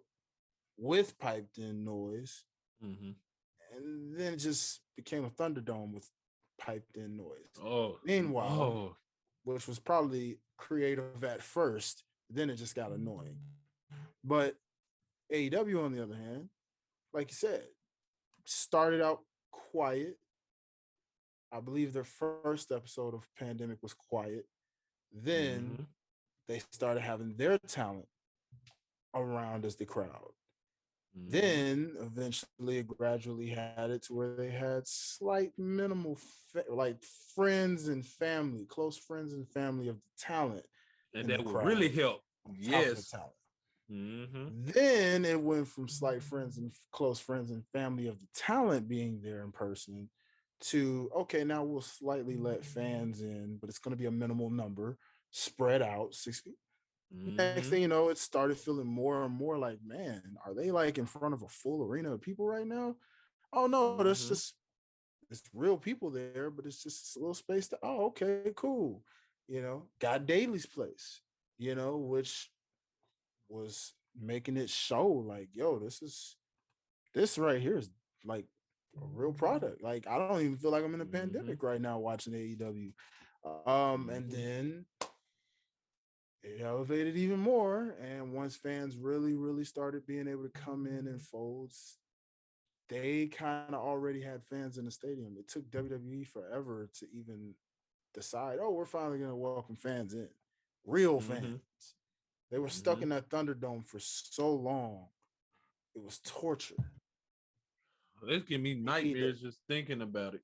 with piped in noise. And then it just became a Thunderdome with piped in noise. Meanwhile, which was probably creative at first, then it just got annoying. But AEW, on the other hand, like you said, started out quiet. I believe their first episode of Pandemic was quiet. Then they started having their talent around as the crowd. Then eventually it gradually had it to where they had slight minimal like friends and family, close friends and family of the talent. And that would really help. Yes. Then it went from slight friends and close friends and family of the talent being there in person to, okay, now we'll slightly let fans in, but it's going to be a minimal number spread out 6 feet. Next thing you know, it started feeling more and more like, man, are they like in front of a full arena of people right now? Oh no, that's just, it's real people there, but it's just a little space to, oh, okay, cool. Got Daly's place, which was making it show like, yo, this right here is like a real product. Like I don't even feel like I'm in a Mm-hmm. pandemic right now watching AEW. And Mm-hmm. then it elevated even more. And once fans really, really started being able to come in and folds, they kind of already had fans in the stadium. It took WWE forever to even decide, oh, we're finally going to welcome fans in, real fans. Mm-hmm. They were stuck Mm-hmm. in that Thunderdome for so long. It was torture. This give me AEW, nightmares just thinking about it.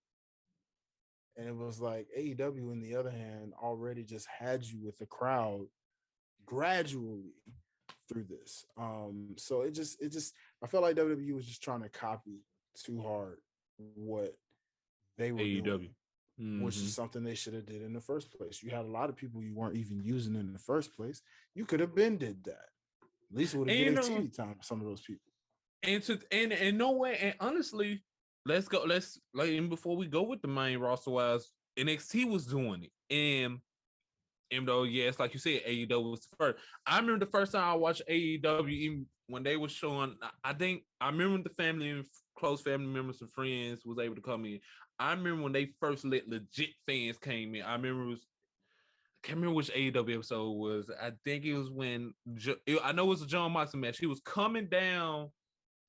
and it was like AEW, on the other hand, already just had you with the crowd gradually through this. So it just I felt like WWE was just trying to copy too hard what they were AEW. doing, which Mm-hmm. is something they should have did in the first place. You had a lot of people you weren't even using in the first place. You could have been did that. At least it would have And you given know, TV time to some of those people. and no way. And honestly, let's go. Let's like even before we go with the main roster wise, NXT was doing it, and even though yes, like you said, AEW was the first. I remember the first time I watched AEW, even when they were showing. I think I remember the family and close family members and friends was able to come in. I remember when they first let legit fans came in. I remember it was I can't remember which AEW episode it was. I think it was when I know it was a John Moxley match. He was coming down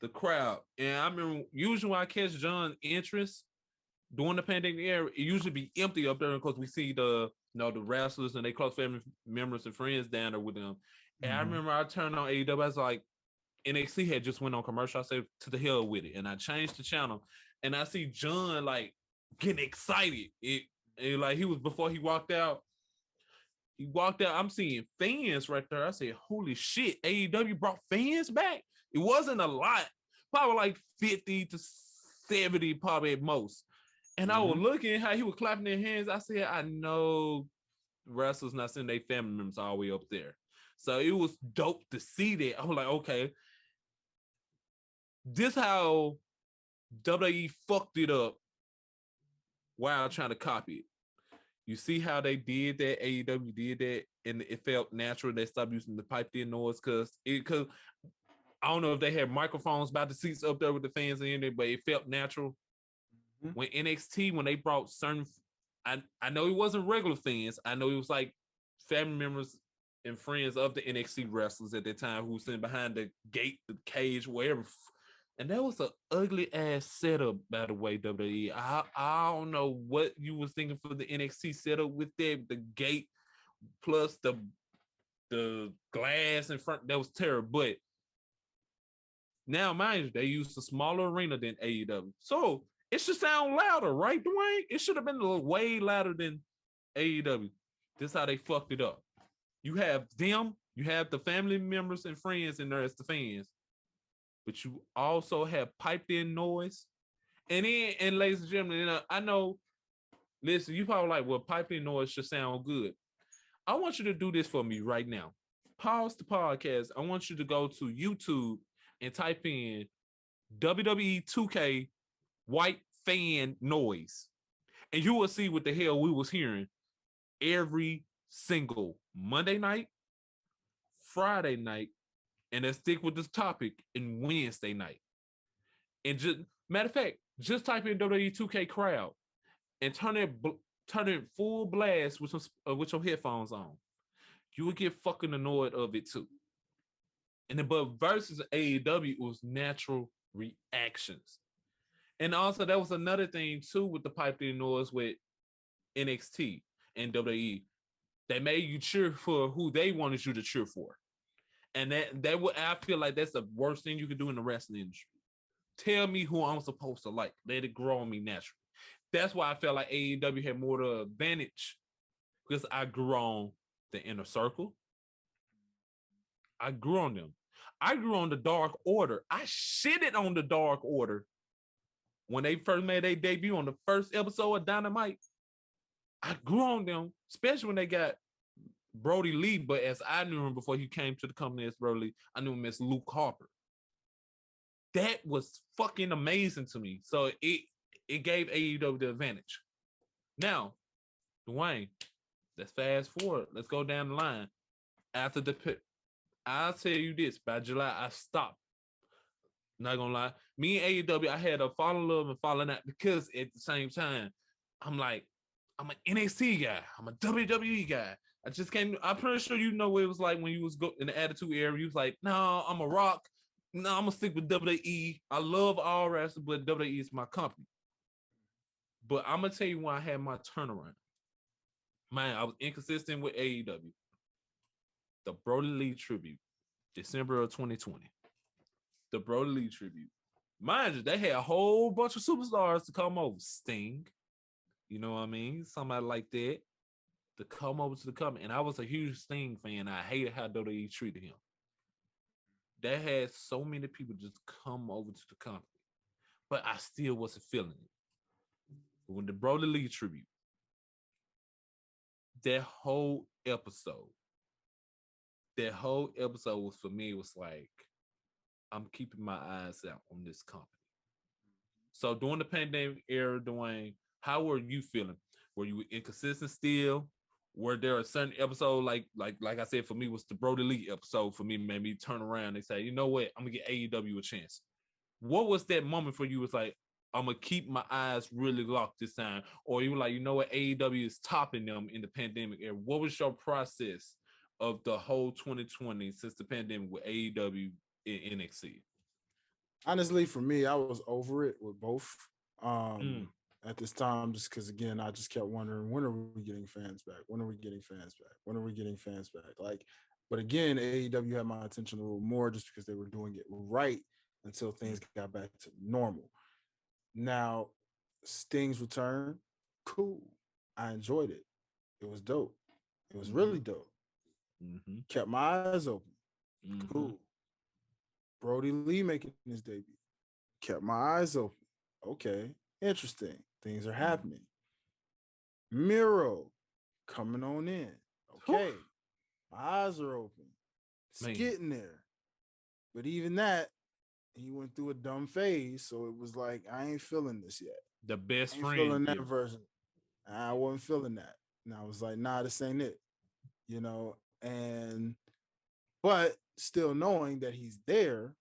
the crowd, and I remember usually when I catch John's entrance during the pandemic era, it usually be empty up there because we see the wrestlers and they close family members and friends down there with them. And I Mm-hmm. remember I turned on AEW. I was like, NXT had just went on commercial. I said to the hell with it, and I changed the channel, and I see John like getting excited. It like he was before he walked out. He walked out. I'm seeing fans right there. I said, "Holy shit!" AEW brought fans back. It wasn't a lot, probably like 50 to 70, probably at most. And I was Mm-hmm. looking how he was clapping their hands. I said, I know wrestlers not sending their family members all the way up there. So it was dope to see that. I was like, okay, this how WWE fucked it up while trying to copy it. You see how they did that, AEW did that, and it felt natural. They stopped using the piped in noise because I don't know if they had microphones by the seats up there with the fans in it, but it felt natural. When NXT, when they brought certain, I know it wasn't regular fans. I know it was like family members and friends of the NXT wrestlers at that time who were sitting behind the gate, the cage, wherever. And that was an ugly ass setup, by the way, WWE. I don't know what you was thinking for the NXT setup with that, the gate plus the glass in front. That was terrible. But now, mind you, they used a smaller arena than AEW. So it should sound louder, right, Dwayne? It should have been way louder than AEW. This is how they fucked it up. You have them, you have the family members and friends in there as the fans, but you also have piped in noise. And ladies and gentlemen, I know, listen, you probably like, well, piped in noise should sound good. I want you to do this for me right now. Pause the podcast. I want you to go to YouTube and type in WWE 2K white fan noise. And you will see what the hell we was hearing every single Monday night, Friday night, and then stick with this topic in Wednesday night. And just matter of fact, just type in WWE 2K crowd and turn it full blast with your headphones on. You would get fucking annoyed of it too. And then, but versus AEW was natural reactions. And also, that was another thing too with the piped in noise with NXT and WWE. They made you cheer for who they wanted you to cheer for. And that would I feel like that's the worst thing you could do in the wrestling industry. Tell me who I'm supposed to like. Let it grow on me naturally. That's why I felt like AEW had more to advantage because I grew on the Inner Circle. I grew on them. I grew on the Dark Order. I shitted on the Dark Order when they first made their debut on the first episode of Dynamite. I grew on them, especially when they got Brody Lee. But as I knew him before he came to the company as Brody Lee, I knew him as Luke Harper. That was fucking amazing to me. So it gave AEW the advantage. Now, Dwayne, let's fast forward. Let's go down the line. After the I'll tell you this: by July, I stopped. Not gonna lie, me and AEW, I had a fall in love and falling out because at the same time, I'm like, I'm an NXT guy, I'm a WWE guy. I just can't. I'm pretty sure you know what it was like when you was in the Attitude Era. You was like, no, I'm a Rock. No, I'm gonna stick with WWE. I love all wrestling, but WWE is my company. But I'm gonna tell you when I had my turnaround. Man, I was inconsistent with AEW. The Brody Lee tribute, December of 2020. The Brody Lee tribute. Mind you, they had a whole bunch of superstars to come over. Sting, you know what I mean? Somebody like that to come over to the company. And I was a huge Sting fan. I hated how WWE treated him. They had so many people just come over to the company, but I still wasn't feeling it. But when the Brody Lee tribute, that whole episode was for me, it was like, I'm keeping my eyes out on this company. So during the pandemic era, Dwayne, how were you feeling? Were you inconsistent still? Were there a certain episode like I said, for me was the Brody Lee episode for me, made me turn around and say, you know what, I'm gonna get AEW a chance. What was that moment for you? Was like, I'm gonna keep my eyes really locked this time, or you were like, you know what, AEW is topping them in the pandemic era. What was your process of the whole 2020 since the pandemic with AEW in NXT? Honestly, for me, I was over it with both. Um, at this time, just because again, I just kept wondering, when are we getting fans back? When are we getting fans back? When are we getting fans back? Like, but again, AEW had my attention a little more just because they were doing it right until things got back to normal. Now, Sting's return, cool. I enjoyed it. It was dope. It was really dope. Kept my eyes open. Cool. Brody Lee making his debut. Kept my eyes open. Okay, interesting. Things are happening. Miro coming on in. Okay, my eyes are open. It's getting there. But even that, he went through a dumb phase. So it was like, I ain't feeling this yet. The best I ain't friend. feeling that version. I wasn't feeling that. And I was like, nah, this ain't it. You know, and but still knowing that he's there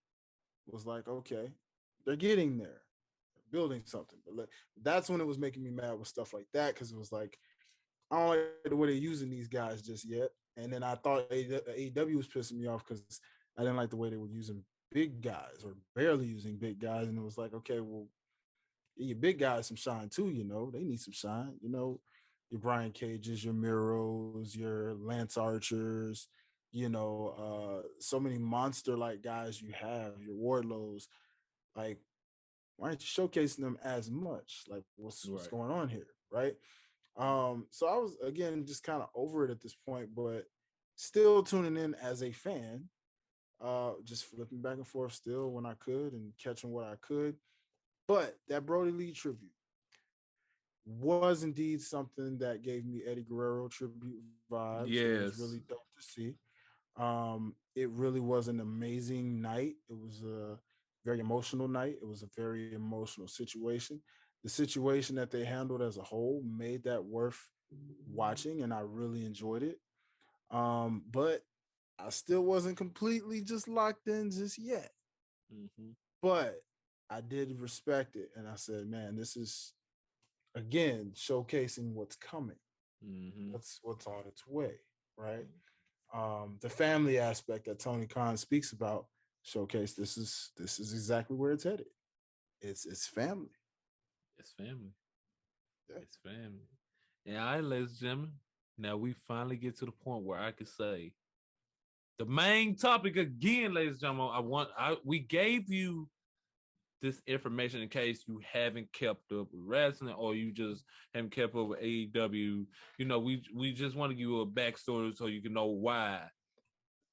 was like, okay, they're getting there, they're building something. But that's when it was making me mad with stuff like that, because it was like, I don't like the way they're using these guys just yet. And then I thought AEW was pissing me off because I didn't like the way they were using big guys or barely using big guys. And it was like, okay, well, your big guys some shine too, you know. They need some shine, you know. Your Brian Cages, your Miros, your Lance Archers, you know, so many monster like guys you have, your Wardlows. Like, why aren't you showcasing them as much? Like, what's going on here, right? So I was again just kind of over it at this point, but still tuning in as a fan, just flipping back and forth still when I could and catching what I could. But that Brody Lee tribute was indeed something that gave me Eddie Guerrero tribute vibes. Yes. It was really dope to see. It really was an amazing night. It was a very emotional night. It was a very emotional situation. The situation that they handled as a whole made that worth watching, and I really enjoyed it. But I still wasn't completely just locked in just yet. But I did respect it, and I said, man, this is again showcasing what's coming. What's on its way, right? The family aspect that Tony Khan speaks about showcase this is exactly where it's headed. It's family. It's family. Yeah. It's family. And all right, ladies and gentlemen, now we finally get to the point where I could say the main topic again, ladies and gentlemen. We gave you this information in case you haven't kept up with wrestling or you just haven't kept up with AEW. You know, we just want to give you a backstory so you can know why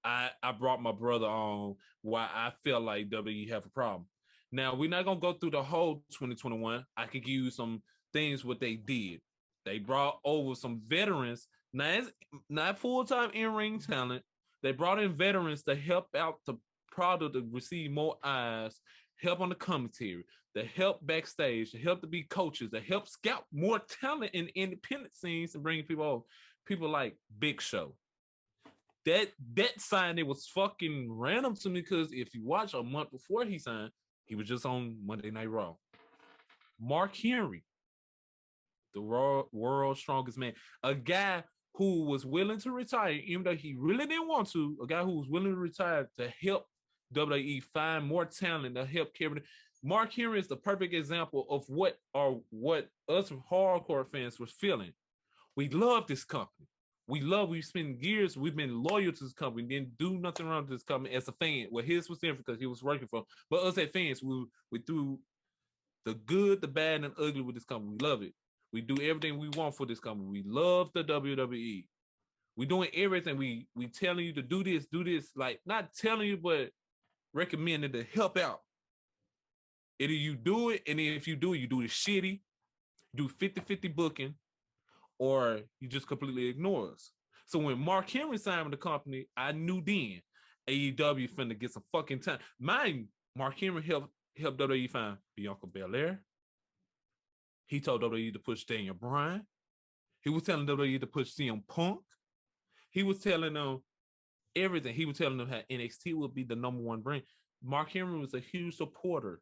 I brought my brother on, why I felt like WWE have a problem. Now, we're not going to go through the whole 2021. I can give you some things what they did. They brought over some veterans, not full-time in-ring talent. They brought in veterans to help out the product to receive more eyes, help on the commentary, to help backstage, to help to be coaches, to help scout more talent in independent scenes and bring people over. People like Big Show, that signing was fucking random to me because if you watch a month before he signed, he was just on Monday Night Raw. Mark Henry, the world's strongest man, a guy who was willing to retire, even though he really didn't want to, a guy who was willing to retire to help WWE find more talent to help carry. Mark Henry is the perfect example of what us hardcore fans were feeling. We love this company. We've spent years, we've been loyal to this company, didn't do nothing wrong with this company as a fan. Well, his was different because he was working for him. But us as fans, we threw the good, the bad, and ugly with this company. We love it. We do everything we want for this company. We love the WWE. We doing everything. We telling you to do this, like not telling you, but recommending to help out. Either you do it, and then if you do it, you do it shitty, do 50-50 booking, or you just completely ignore us. So when Mark Henry signed with the company, I knew then AEW finna get some fucking time. Mind, Mark Henry helped WWE find Bianca Belair. He told WWE to push Daniel Bryan. He was telling WWE to push CM Punk. He was telling them everything. He was telling them how NXT would be the number one brand. Mark Henry was a huge supporter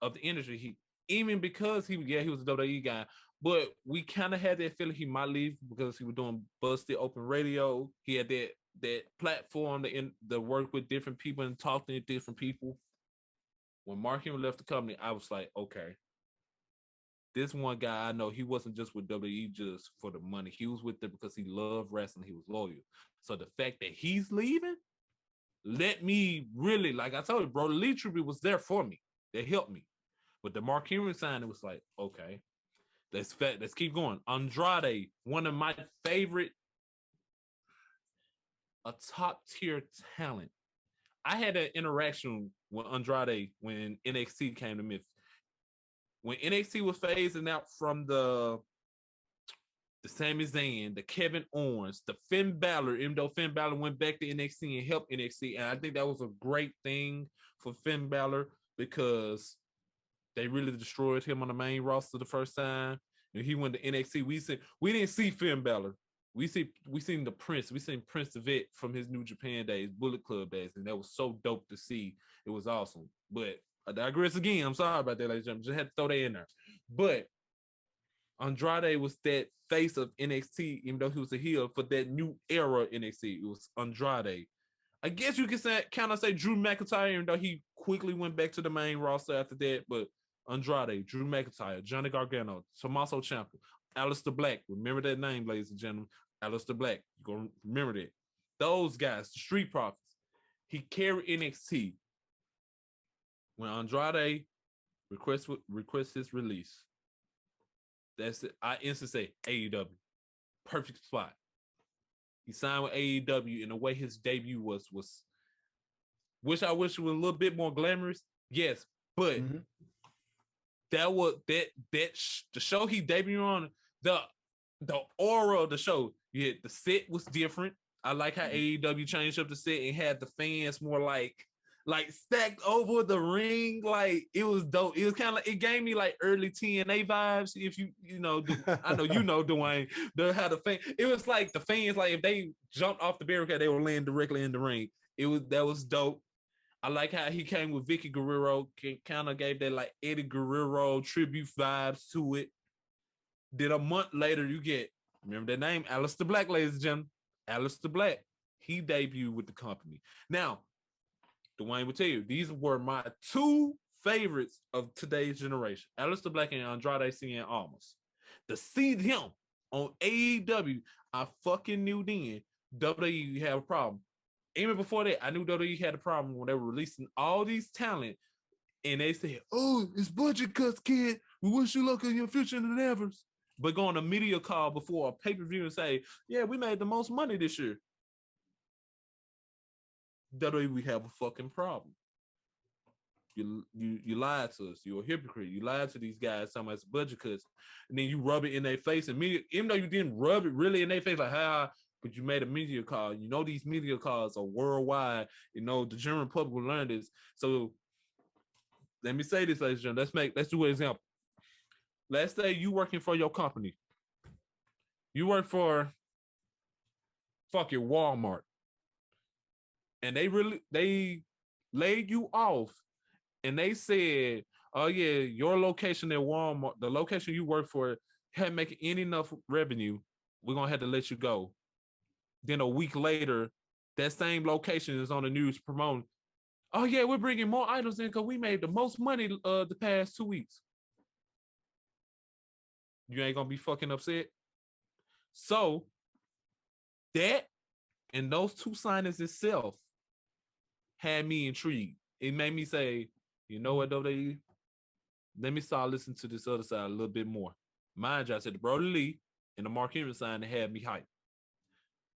of the industry. Even because he was a WWE guy, but we kind of had that feeling he might leave because he was doing Busted Open Radio. He had that platform to work with different people and talk to different people. When Mark Henry left the company, I was like, okay, this one guy I know, he wasn't just with WWE just for the money. He was with them because he loved wrestling. He was loyal. So the fact that he's leaving let me really, like I told you, bro, the Lee tribute was there for me. They helped me. But the Mark Henry sign, it was like, okay, let's keep going. Andrade, one of my favorite, a top tier talent. I had an interaction with Andrade when NXT came to Memphis. When NXT was phasing out from the Sami Zayn, the Kevin Owens, the Finn Balor, even though Finn Balor went back to NXT and helped NXT, and I think that was a great thing for Finn Balor because they really destroyed him on the main roster the first time. And he went to NXT. We didn't see Finn Balor. We seen the Prince. We seen Prince the Vet from his New Japan days, Bullet Club days, and that was so dope to see. It was awesome. But I digress again. I'm sorry about that, ladies and gentlemen. Just had to throw that in there. But Andrade was that face of NXT, even though he was a heel for that new era NXT. It was Andrade. I guess you could kind of say Drew McIntyre, even though he quickly went back to the main roster after that. But Andrade, Drew McIntyre, Johnny Gargano, Tommaso Ciampa, Aleister Black. Remember that name, ladies and gentlemen. Aleister Black. You're going to remember that. Those guys, the Street Profits. He carried NXT. When Andrade requests his release, that's it. I instantly say AEW. Perfect spot. He signed with AEW, and the way his debut was I wish it was a little bit more glamorous. Yes, but that was the show he debuted on, the aura of the show. Yeah, the set was different. I like how AEW changed up the set and had the fans more like stacked over the ring. Like it was dope. It was kind of like, it gave me like early TNA vibes. If you know, I know you know Dwayne. How the fan. It was like the fans, like if they jumped off the barricade, they were laying directly in the ring. That was dope. I like how he came with Vicky Guerrero. Kind of gave that like Eddie Guerrero tribute vibes to it. Then a month later, you get, remember that name, Aleister Black, ladies and gentlemen. Aleister Black. He debuted with the company. Now, Dwayne will tell you, these were my two favorites of today's generation. Aleister Black and Andrade Cien Almas. To see him on AEW, I fucking knew then WWE had a problem. Even before that, I knew WWE had a problem when they were releasing all these talent, and they said, "Oh, it's budget cuts, kid. We wish you luck in your future endeavors." But go on a media call before a pay-per-view and say, "Yeah, we made the most money this year." WWE, we have a fucking problem. You lied to us. You're a hypocrite. You lied to these guys talking about budget cuts, and then you rub it in their face. And even though you didn't rub it really in their face, like but you made a media call. You know these media calls are worldwide. You know the general public will learn this. So let me say this, ladies and gentlemen. Let's do an example. Let's say you working for your company. You work for fucking Walmart. and they laid you off, and they said, "Oh yeah, your location at Walmart, the location you work for, hadn't making any enough revenue. We're gonna have to let you go." Then a week later, that same location is on the news promoting, "Oh yeah, we're bringing more items in because we made the most money the past 2 weeks." You ain't gonna be fucking upset. So that and those two signings itself had me intrigued. It made me say, you know what, WWE? Let me start listening to this other side a little bit more. Mind you, I said the Brody Lee and the Mark Henry sign had me hyped.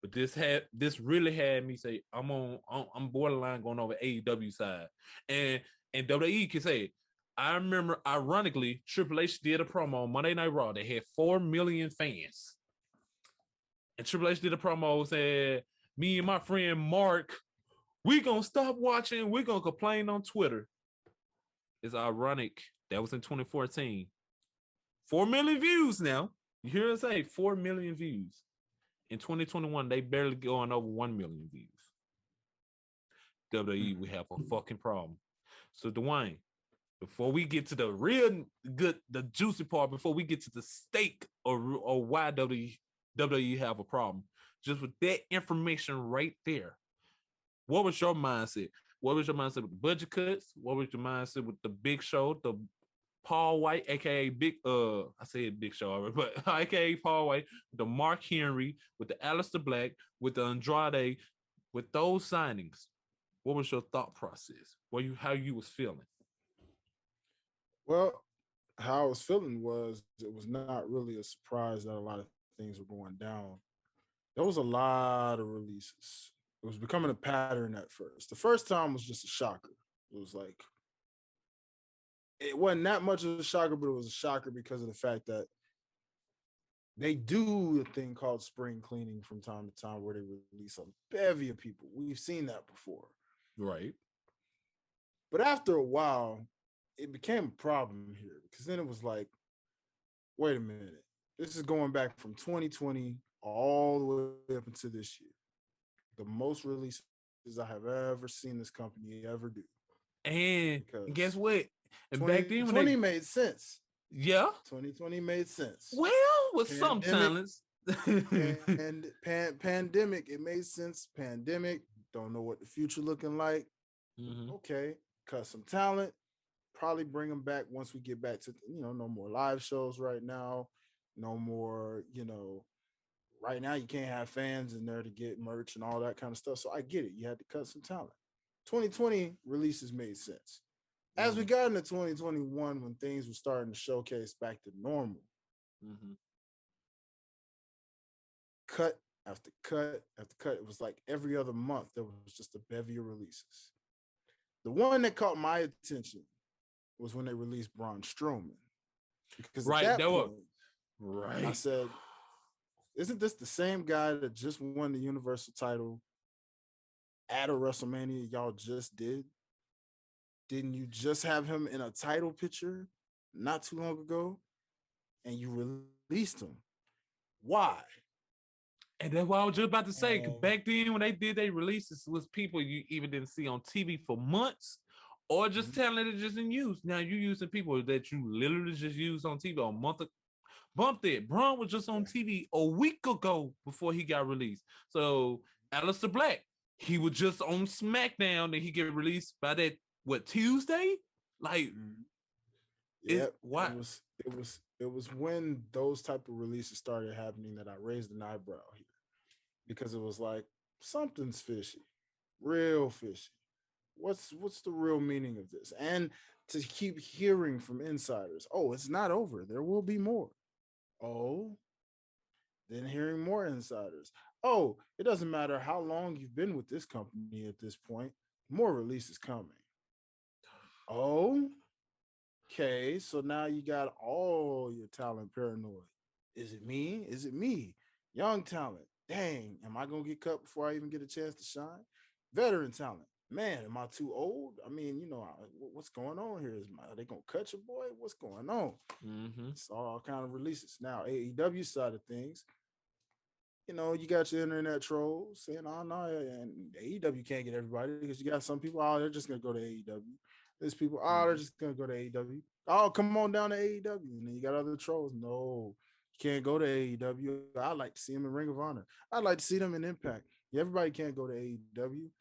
But this really had me say, I'm borderline going over AEW side. And WWE can say it. I remember, ironically, Triple H did a promo on Monday Night Raw. They had 4 million fans. And Triple H did a promo, said, me and my friend Mark, we gonna stop watching. We're gonna complain on Twitter. It's ironic. That was in 2014. 4 million views now. You hear us say 4 million views. In 2021, they barely going over 1 million views. WWE, we have a fucking problem. So Dwayne, before we get to the real good, the juicy part, before we get to the steak or why WWE have a problem, just with that information right there, what was your mindset? What was your mindset with the budget cuts? What was your mindset with the Big Show, the Paul White, aka Big? I said Big Show already, but aka Paul White, the Mark Henry, with the Aleister Black, with the Andrade, with those signings. What was your thought process? How you was feeling? Well, how I was feeling was it was not really a surprise that a lot of things were going down. There was a lot of releases. It was becoming a pattern at first. The first time was just a shocker. It was like it wasn't that much of a shocker, but it was a shocker because of the fact that they do a thing called spring cleaning from time to time where they release a bevy of people. We've seen that before. Right. But after a while, it became a problem here because then it was like, wait a minute. This is going back from 2020 all the way up into this year. The most releases I have ever seen this company ever do. And Because guess what? And back then when 2020 made sense. yeah, 2020 made sense. well, with some talents. and pandemic, it made sense. Pandemic, don't know what the future looking like. Mm-hmm. Okay, cut some talent. Probably bring them back once we get back to no more live shows right now. No more, right now you can't have fans in there to get merch and all that kind of stuff. So I get it. You had to cut some talent. 2020 releases made sense. As we got into 2021, when things were starting to showcase back to normal, cut after cut after cut, it was like every other month there was just a bevy of releases. The one that caught my attention was when they released Braun Strowman. Because right, at that point, right. I said, isn't this the same guy that just won the Universal title at a WrestleMania y'all just did? Didn't you just have him in a title picture not too long ago? And you released him. Why? And that's what I was just about to say. Back then, when they did their releases, was people you even didn't see on TV for months, or just talent that just in use. Now you using people that you literally just used on TV a month. Bumped it. Braun was just on TV a week ago before he got released. So Aleister Black, he was just on SmackDown and he get released by that Tuesday? Like, why? It was when those type of releases started happening that I raised an eyebrow here. Because it was like something's fishy, real fishy. What's the real meaning of this? And to keep hearing from insiders, oh, it's not over. There will be more. Oh, then hearing more insiders. Oh, it doesn't matter how long you've been with this company at this point. More releases coming. Oh, okay. So now you got all your talent paranoid. Is it me? Is it me? Young talent. Dang, am I going to get cut before I even get a chance to shine? Veteran talent. Man, am I too old? I mean, what's going on here? Are they going to cut your boy? What's going on? It's all kind of releases. Now, AEW side of things, You got your internet trolls saying, "Oh no, and AEW can't get everybody because you got some people, oh, they're just gonna go to AEW. There's people, oh, they're Mhm. just gonna go to AEW. Oh, come on down to AEW." And then you got other trolls. No, you can't go to AEW. I like to see them in Ring of Honor. I'd like to see them in Impact. Yeah, everybody can't go to AEW.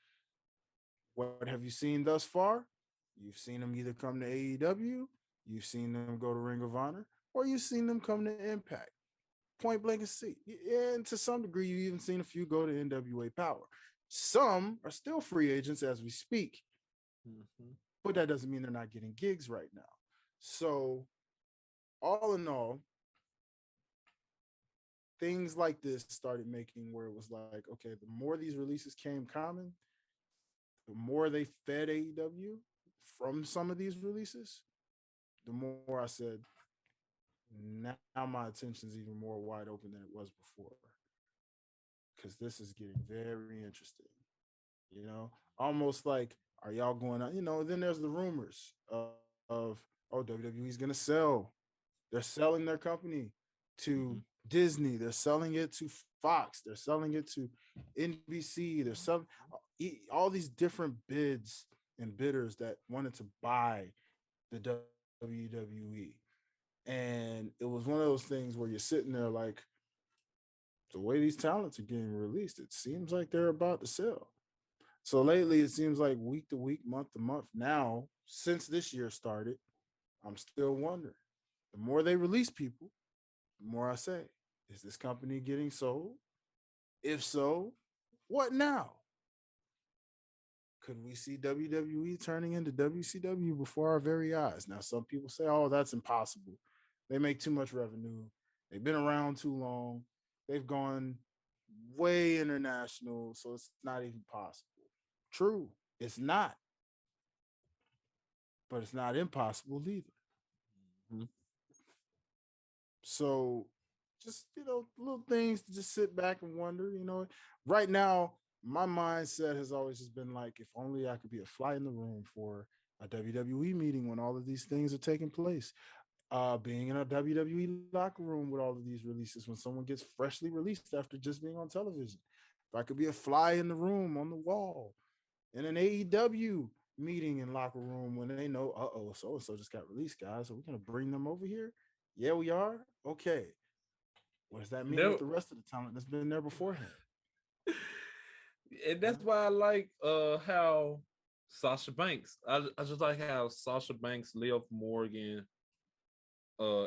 What have you seen thus far? You've seen them either come to AEW, you've seen them go to Ring of Honor, or you've seen them come to Impact. Point blank and see. And to some degree, you even seen a few go to NWA Power. Some are still free agents as we speak, Mhm. but that doesn't mean they're not getting gigs right now. So, all in all, things like this started making where it was like, okay, the more these releases came common, the more they fed AEW from some of these releases, the more I said, now my attention's even more wide open than it was before. Because this is getting very interesting. Almost like, are y'all going on? Then there's the rumors of, oh, WWE's gonna sell. They're selling their company to Mhm. Disney. They're selling it to Fox. They're selling it to NBC. They're selling all these different bids and bidders that wanted to buy the WWE. And it was one of those things where you're sitting there like, the way these talents are getting released, it seems like they're about to sell. So lately, it seems like week to week, month to month. Now, since this year started, I'm still wondering. The more they release people, the more I say, is this company getting sold? If so, what now? Could we see WWE turning into WCW before our very eyes? Now, some people say, oh, that's impossible. They make too much revenue. They've been around too long. They've gone way international, so it's not even possible. True, it's not, but it's not impossible either. Mhm. So just, little things to just sit back and wonder. Right now, my mindset has always just been like, if only I could be a fly in the room for a WWE meeting when all of these things are taking place. Being in a WWE locker room with all of these releases when someone gets freshly released after just being on television. If I could be a fly in the room on the wall in an AEW meeting and locker room when they know, so and so just got released, guys. Are we gonna bring them over here? Yeah, we are. Okay. What does that mean with There, the rest of the talent that's been there beforehand? and Huh? that's why I like how Sasha Banks. I just like how Sasha Banks, Liv Morgan,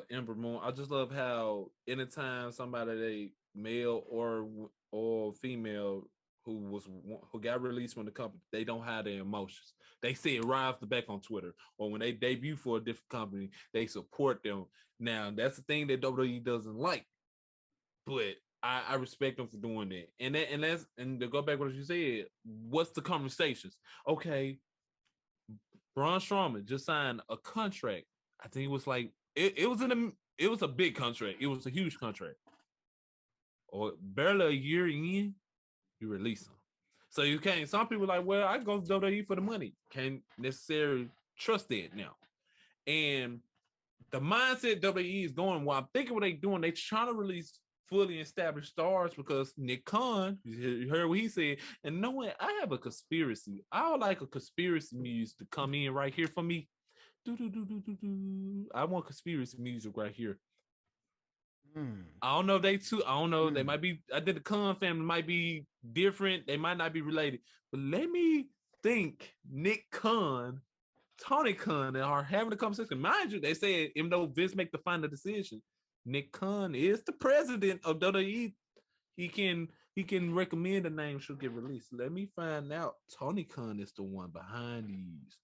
Ember Moon. I just love how anytime somebody they male or female who got released from the company, they don't have their emotions. They say it right off the back on Twitter, or when they debut for a different company, they support them. Now that's the thing that WWE doesn't like, but I respect them for doing that. And to go back what you said, what's the conversations? Okay, Braun Strowman just signed a contract. I think it was like it was a big contract. It was a huge contract. Or barely a year in, you release him. So you can't. Some people are like, well, I go to WWE for the money. Can't necessarily trust that now. And the mindset WWE is going. While I'm thinking what they doing, they trying to release fully established stars because Nick Khan, you heard what he said, and knowing I have a conspiracy. I would like a conspiracy music to come in right here for me. Do, do, do, do, do, do. I want conspiracy music right here. Hmm. I don't know if they too. I don't know. They Hmm. might be. I think the Khan family might be different. They might not be related. But let me think. Nick Khan, Tony Khan are having a conversation. Mind you, they say even though Vince make the final decision, Nick Khan is the president of WWE. He can recommend the name should get released. Let me find out. Tony Khan is the one behind these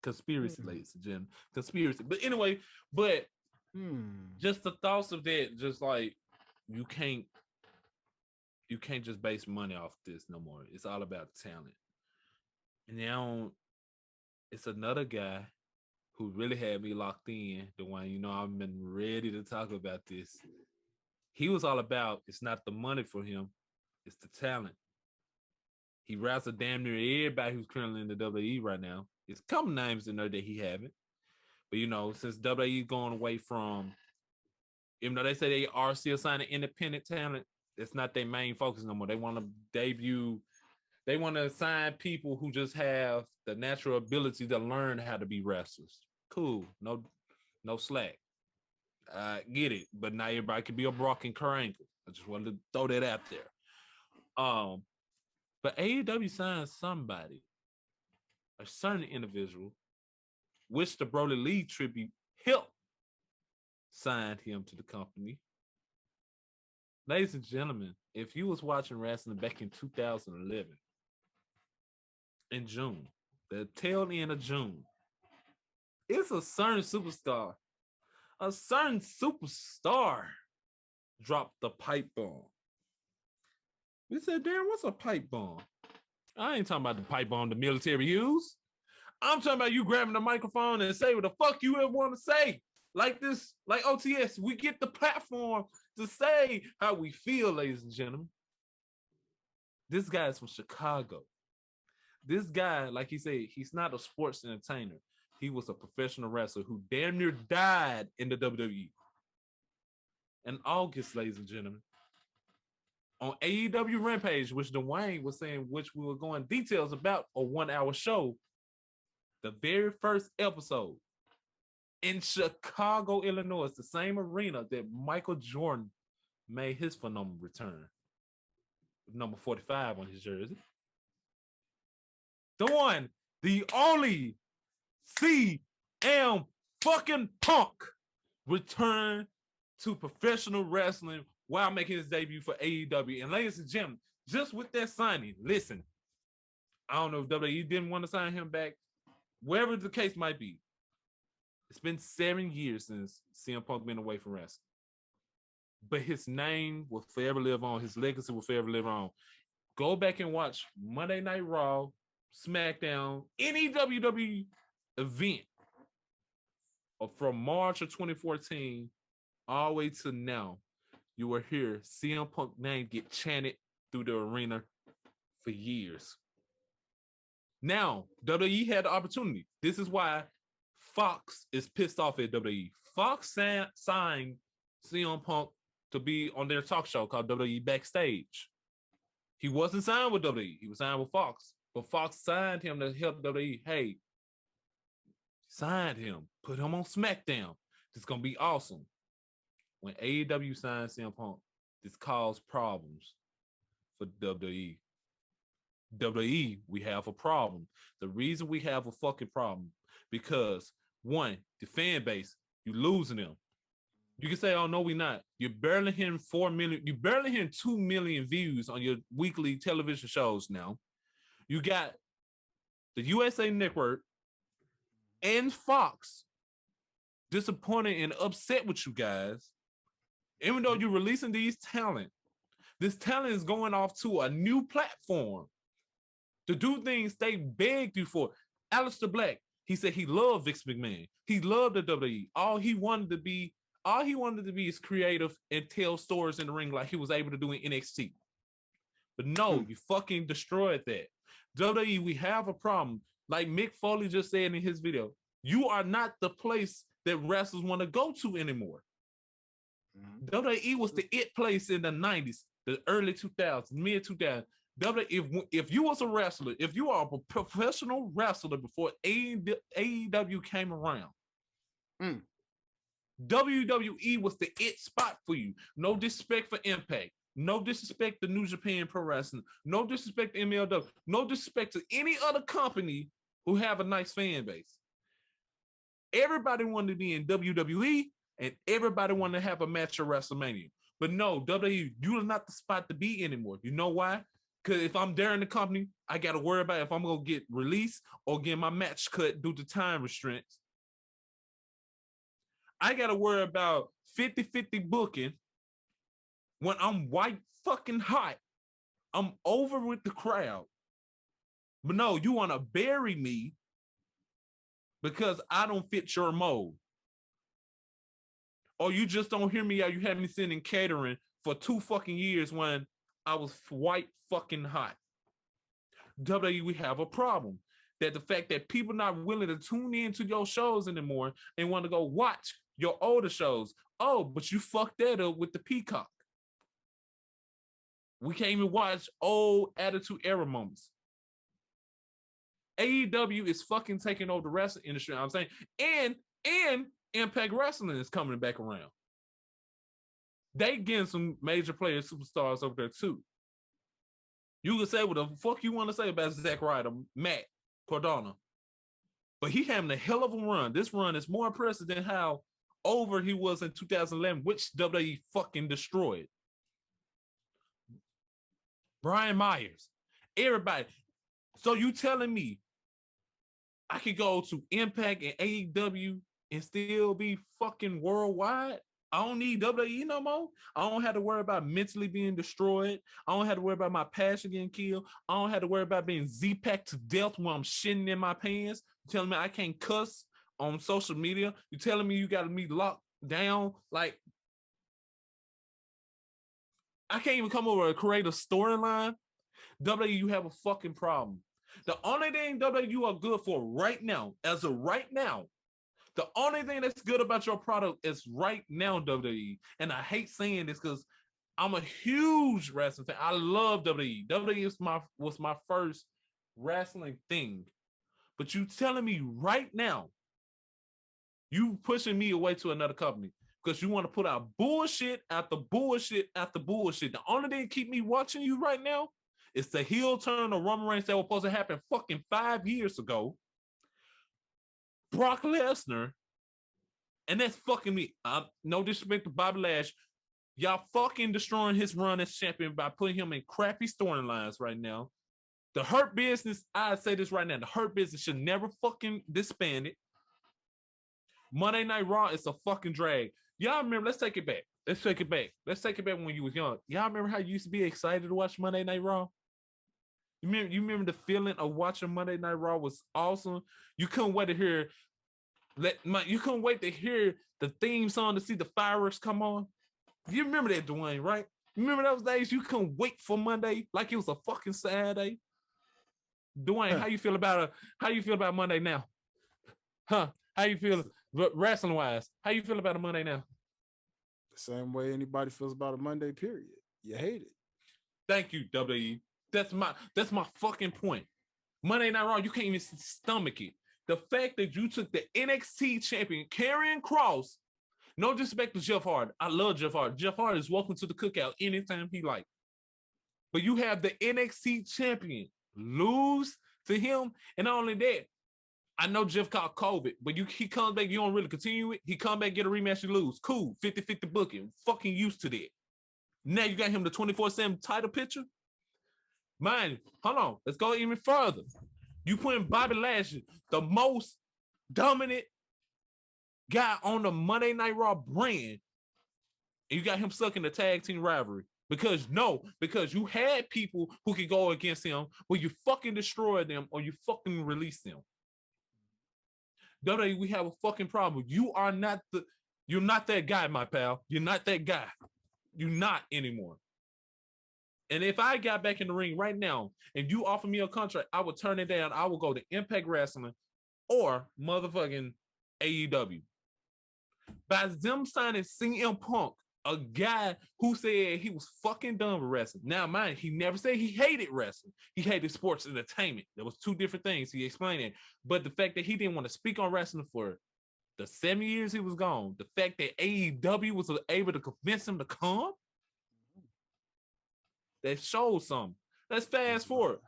conspiracy, Hmm. ladies and gentlemen. Conspiracy. But anyway, but Hmm. just the thoughts of that, just like you can't you can't just base money off this no more. It's all about talent. And now it's another guy who really had me locked in. The one, I've been ready to talk about this. He was all about it's not the money for him, it's the talent. He wrestles damn near everybody who's currently in the WWE right now. There's a couple names in there that he haven't. But since WWE going away from Even though they say they are still signing independent talent, it's not their main focus no more. They want to debut. They want to sign people who just have the natural ability to learn how to be wrestlers. Cool. No slack. Get it. But not everybody can be a Brock and Kurt Angle. I just wanted to throw that out there. But AEW signed somebody, a certain individual, which the Brody Lee tribute helped signed him to the company. Ladies and gentlemen, if you was watching wrestling back in 2011, in June, the tail end of June, it's a certain superstar. A certain superstar dropped the pipe bomb. We said, Darren, what's a pipe bomb? I ain't talking about the pipe bomb the military use. I'm talking about you grabbing the microphone and say what the fuck you ever want to say. Like this, like OTS, we get the platform to say how we feel, ladies and gentlemen. This guy is from Chicago. This guy, like he said, he's not a sports entertainer. He was a professional wrestler who damn near died in the WWE. In August, ladies and gentlemen, on AEW Rampage, which Dwayne was saying, which we were going details about a 1-hour show, the very first episode in Chicago, Illinois, the same arena that Michael Jordan made his phenomenal return. Number 45 on his jersey. The one, the only CM fucking Punk returned to professional wrestling while making his debut for AEW. And ladies and gentlemen, just with that signing, listen, I don't know if WWE didn't want to sign him back, wherever the case might be. It's been 7 years since CM Punk been away from wrestling. But his name will forever live on. His legacy will forever live on. Go back and watch Monday Night Raw, SmackDown, any WWE event from March of 2014 all the way to now. You will hear CM Punk name get chanted through the arena for years. Now, WWE had the opportunity. This is why Fox is pissed off at WWE. Fox signed CM Punk to be on their talk show called WWE Backstage. He wasn't signed with WWE. He was signed with Fox. But Fox signed him to help WWE. Hey, signed him. Put him on SmackDown. This is going to be awesome. When AEW signed CM Punk, this caused problems for WWE. WWE, we have a problem. The reason we have a fucking problem, because one, the fan base, you losing them. You can say, oh, no, we not. You're barely hitting 4 million. You're barely hitting 2 million views on your weekly television shows now. You got the USA Network and Fox disappointed and upset with you guys. Even though you're releasing this talent is going off to a new platform to do things they begged you for. Aleister Black, he said he loved Vince McMahon. He loved the WWE. All he wanted to be is creative and tell stories in the ring like he was able to do in NXT. But no, you fucking destroyed that. WWE, we have a problem. Like Mick Foley just said in his video, you are not the place that wrestlers want to go to anymore. WWE was the it place in the 90s, the early 2000s, mid 2000s. If you was a wrestler, if you are a professional wrestler before AEW came around, WWE was the it spot for you. No disrespect for Impact. No disrespect to New Japan Pro Wrestling. No disrespect to MLW. No disrespect to any other company who have a nice fan base. Everybody wanted to be in WWE, and everybody wanted to have a match at WrestleMania. But no, WWE, you are not the spot to be anymore. You know why? Because if I'm there in the company, I got to worry about if I'm going to get released or get my match cut due to time restraints. I got to worry about 50-50 booking when I'm white fucking hot. I'm over with the crowd. But no, you want to bury me because I don't fit your mold. Or you just don't hear me out. You have me sitting in catering for 2 fucking years when I was white fucking hot. WWE, we have a problem. That the fact that people not willing to tune in to your shows anymore and want to go watch your older shows. Oh, but you fucked that up with the Peacock. We can't even watch old Attitude Era moments. AEW is fucking taking over the wrestling industry. I'm saying, and Impact Wrestling is coming back around. They getting some major players, superstars over there too. You can say what the fuck you want to say about Zack Ryder, Matt Cardona, but he having a hell of a run. This run is more impressive than how over he was in 2011, which WWE fucking destroyed. Brian Myers, everybody. So you telling me I could go to Impact and AEW and still be fucking worldwide? I don't need WWE no more. I don't have to worry about mentally being destroyed. I don't have to worry about my passion getting killed. I don't have to worry about being Z-packed to death while I'm shitting in my pants. You're telling me I can't cuss on social media. You're telling me you got me locked down. Like, I can't even come over and create a storyline. WWE, you have a fucking problem. The only thing WWE you are good for right now, as of right now, the only thing that's good about your product is right now WWE. And I hate saying this because I'm a huge wrestling fan. I love WWE. WWE was my first wrestling thing. But you telling me right now, you pushing me away to another company because you want to put out bullshit after bullshit after bullshit. The only thing keep me watching you right now is the heel turn of Roman Reigns that was supposed to happen fucking 5 years ago. Brock Lesnar, and that's fucking me. No disrespect to Bobby Lash. Y'all fucking destroying his run as champion by putting him in crappy storylines right now. The Hurt Business, I say this right now, the Hurt Business should never fucking disband it. Monday Night Raw is a fucking drag. Y'all remember, let's take it back. Let's take it back when you was young. Y'all remember how you used to be excited to watch Monday Night Raw? You remember the feeling of watching Monday Night Raw was awesome? You couldn't wait to hear the theme song to see the fireworks come on. You remember that, Dwayne, right? Remember those days you couldn't wait for Monday like it was a fucking Saturday? Dwayne, how you feel about Monday now? Huh? How you feel wrestling wise? How you feel about a Monday now? The same way anybody feels about a Monday, period. You hate it. Thank you, WWE. That's my fucking point. Monday Night Raw, you can't even stomach it. The fact that you took the NXT champion, Karrion Kross, no disrespect to Jeff Hardy. I love Jeff Hardy. Jeff Hardy is welcome to the cookout anytime he likes. But you have the NXT champion lose to him, and not only that, I know Jeff caught COVID, but he comes back, you don't really continue it. He come back, get a rematch, you lose. Cool, 50-50 booking. Fucking used to that. Now you got him the 24/7 title picture. Mind you, hold on, let's go even further. You putting Bobby Lashley, the most dominant guy on the Monday Night Raw brand, and you got him stuck in the tag team rivalry. Because you had people who could go against him, but you fucking destroyed them or you fucking released them. WWE, we have a fucking problem. You're not that guy, my pal. You're not that guy. You're not anymore. And if I got back in the ring right now and you offer me a contract, I would turn it down. I will go to Impact Wrestling or motherfucking AEW. By them signing CM Punk, a guy who said he was fucking done with wrestling. Now, mind, he never said he hated wrestling. He hated sports entertainment. There was two different things. He explained it. But the fact that he didn't want to speak on wrestling for the 7 years he was gone, the fact that AEW was able to convince him to come, that shows something. Let's fast forward.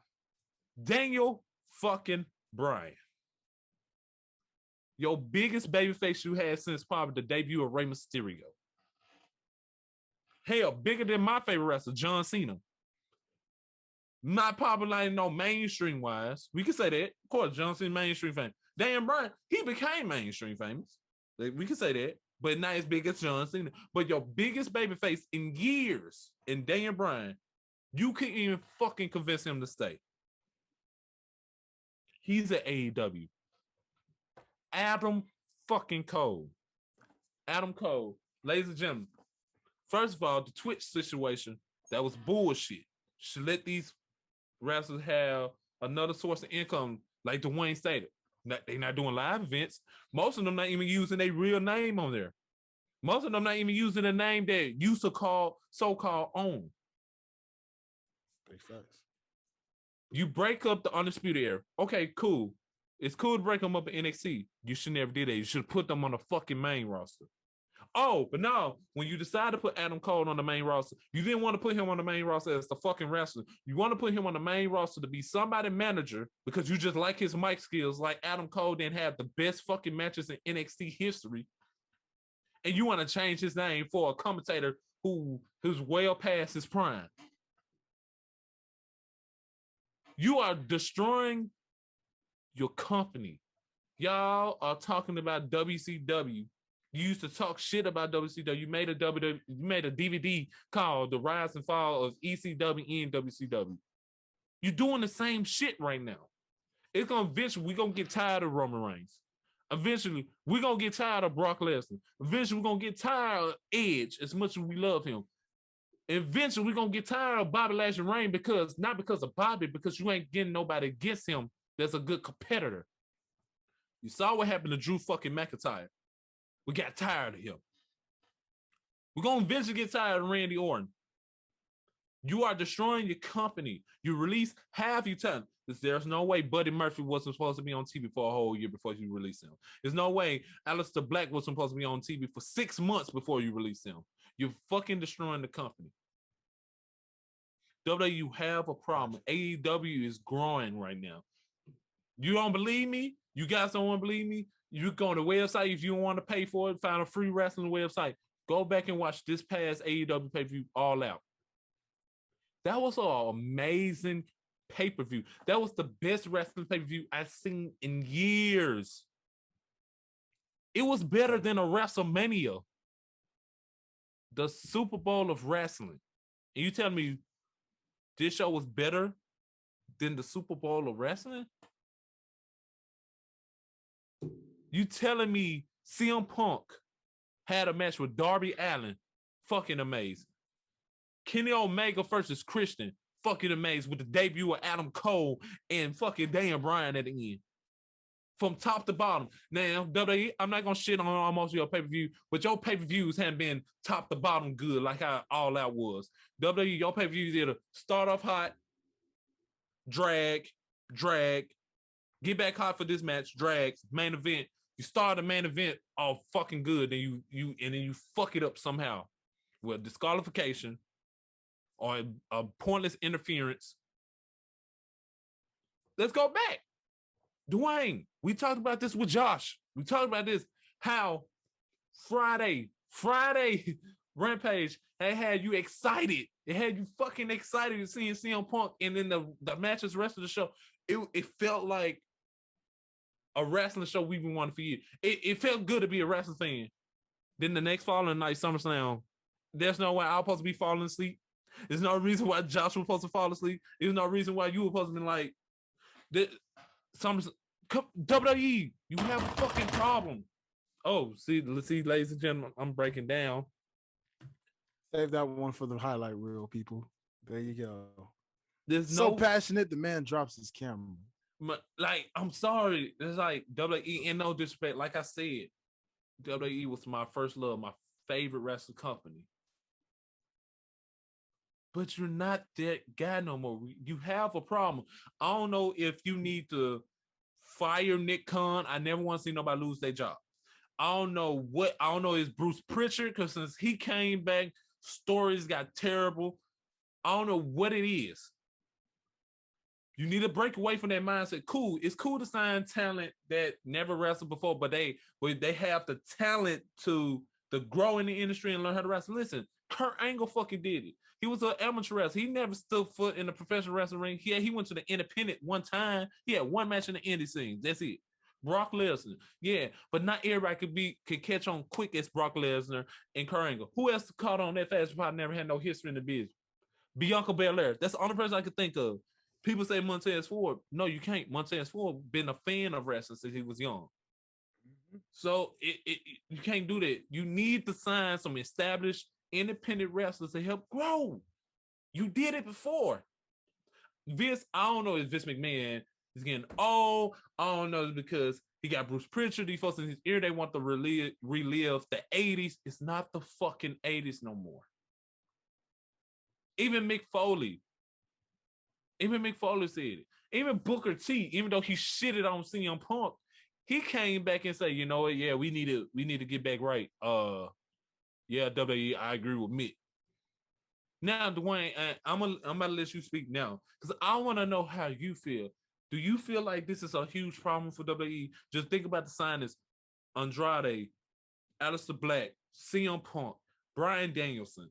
Daniel fucking Bryan. Your biggest babyface you had since probably the debut of Rey Mysterio. Hell, bigger than my favorite wrestler, John Cena. Not popular, no mainstream wise. We can say that. Of course, John Cena mainstream famous. Daniel Bryan, he became mainstream famous. We can say that, but not as big as John Cena. But your biggest babyface in years in Daniel Bryan, you couldn't even fucking convince him to stay. He's at AEW. Adam fucking Cole. Adam Cole, ladies and gentlemen. First of all, the Twitch situation, that was bullshit. Should let these wrestlers have another source of income, like Dwayne stated. They're not doing live events. Most of them not even using their real name on there. Most of them not even using the name that used to call so-called own. Big facts. You break up the Undisputed Era. Okay, cool. It's cool to break them up in NXT. You should never do that. You should put them on the fucking main roster. Oh, but no, when you decide to put Adam Cole on the main roster, you didn't want to put him on the main roster as the fucking wrestler. You want to put him on the main roster to be somebody manager because you just like his mic skills, like Adam Cole didn't have the best fucking matches in NXT history. And you want to change his name for a commentator who's well past his prime. You are destroying your company. Y'all are talking about WCW. You used to talk shit about WCW. You made a DVD called The Rise and Fall of ECW and WCW. You're doing the same shit right now. It's gonna eventually we're gonna get tired of Roman Reigns. Eventually, we're gonna get tired of Brock Lesnar. Eventually, we're gonna get tired of Edge as much as we love him. Eventually, we're gonna get tired of Bobby Lashley Reign not because of Bobby, because you ain't getting nobody against him that's a good competitor. You saw what happened to Drew fucking McIntyre. We got tired of him. We're going to eventually get tired of Randy Orton. You are destroying your company. You release half your talent. There's no way Buddy Murphy wasn't supposed to be on TV for a whole year before you release him. There's no way Aleister Black was supposed to be on TV for 6 months before you release him. You're fucking destroying the company. WWE, you have a problem. AEW is growing right now. You don't believe me? You guys don't want to believe me? You go on the website if you don't want to pay for it, find a free wrestling website. Go back and watch this past AEW pay-per-view All Out. That was an amazing pay-per-view. That was the best wrestling pay-per-view I've seen in years. It was better than a WrestleMania. The Super Bowl of wrestling. And you tell me this show was better than the Super Bowl of wrestling? You telling me CM Punk had a match with Darby Allin? Fucking amazing. Kenny Omega versus Christian? Fucking amazing. With the debut of Adam Cole and fucking Dan Bryan at the end. From top to bottom. Now, WWE, I'm not going to shit on almost your pay-per-view, but your pay-per-views haven't been top to bottom good like how All Out was. WWE, your pay-per-views either start off hot, drag, get back hot for this match, drag, main event. You start a main event all fucking good, and you fuck it up somehow with disqualification or a pointless interference. Let's go back. Dwayne, we talked about this with Josh. We talked about this, how Friday Rampage had you excited. It had you fucking excited seeing CM Punk, and then the matches, the rest of the show, it felt like a wrestling show we've been wanting for years. It felt good to be a wrestling fan. Then the next following night, SummerSlam, there's no way I was supposed to be falling asleep. There's no reason why Josh was supposed to fall asleep. There's no reason why you were supposed to be like, WWE, you have a fucking problem. Oh, see, ladies and gentlemen, I'm breaking down. Save that one for the highlight reel, people. There you go. There's so passionate, the man drops his camera. Like, I'm sorry. It's like WWE, in no disrespect, like I said, WWE was my first love, my favorite wrestling company. But you're not that guy no more. You have a problem. I don't know if you need to fire Nick Khan. I never want to see nobody lose their job. I don't know is Bruce Pritchard, because since he came back, stories got terrible. I don't know what it is. You need to break away from that mindset. Cool. It's cool to sign talent that never wrestled before, but they have the talent to grow in the industry and learn how to wrestle. Listen, Kurt Angle fucking did it. He was an amateur wrestler. He never stood foot in the professional wrestling ring. He went to the independent one time. He had one match in the indie scene. That's it. Brock Lesnar. Yeah, but not everybody could catch on quick as Brock Lesnar and Kurt Angle. Who else caught on that fast? Probably never had no history in the business. Bianca Belair. That's the only person I could think of. People say Montez Ford. No, you can't. Montez Ford been a fan of wrestling since he was young. So you can't do that. You need to sign some established independent wrestlers to help grow. You did it before. Vince, I don't know if Vince McMahon He's getting old. I don't know, because he got Bruce Pritchard. These folks in his ear, they want to relive the 80s. It's not the fucking 80s no more. Even Mick Foley said it. Even Booker T, even though he shitted on CM Punk, he came back and said, you know what, yeah, we need to get back right. Yeah, WWE, I agree with Mick. Now, Dwayne, I'm gonna let you speak now, because I want to know how you feel. Do you feel like this is a huge problem for WWE? Just think about the signings: Andrade, Aleister Black, CM Punk, Bryan Danielson,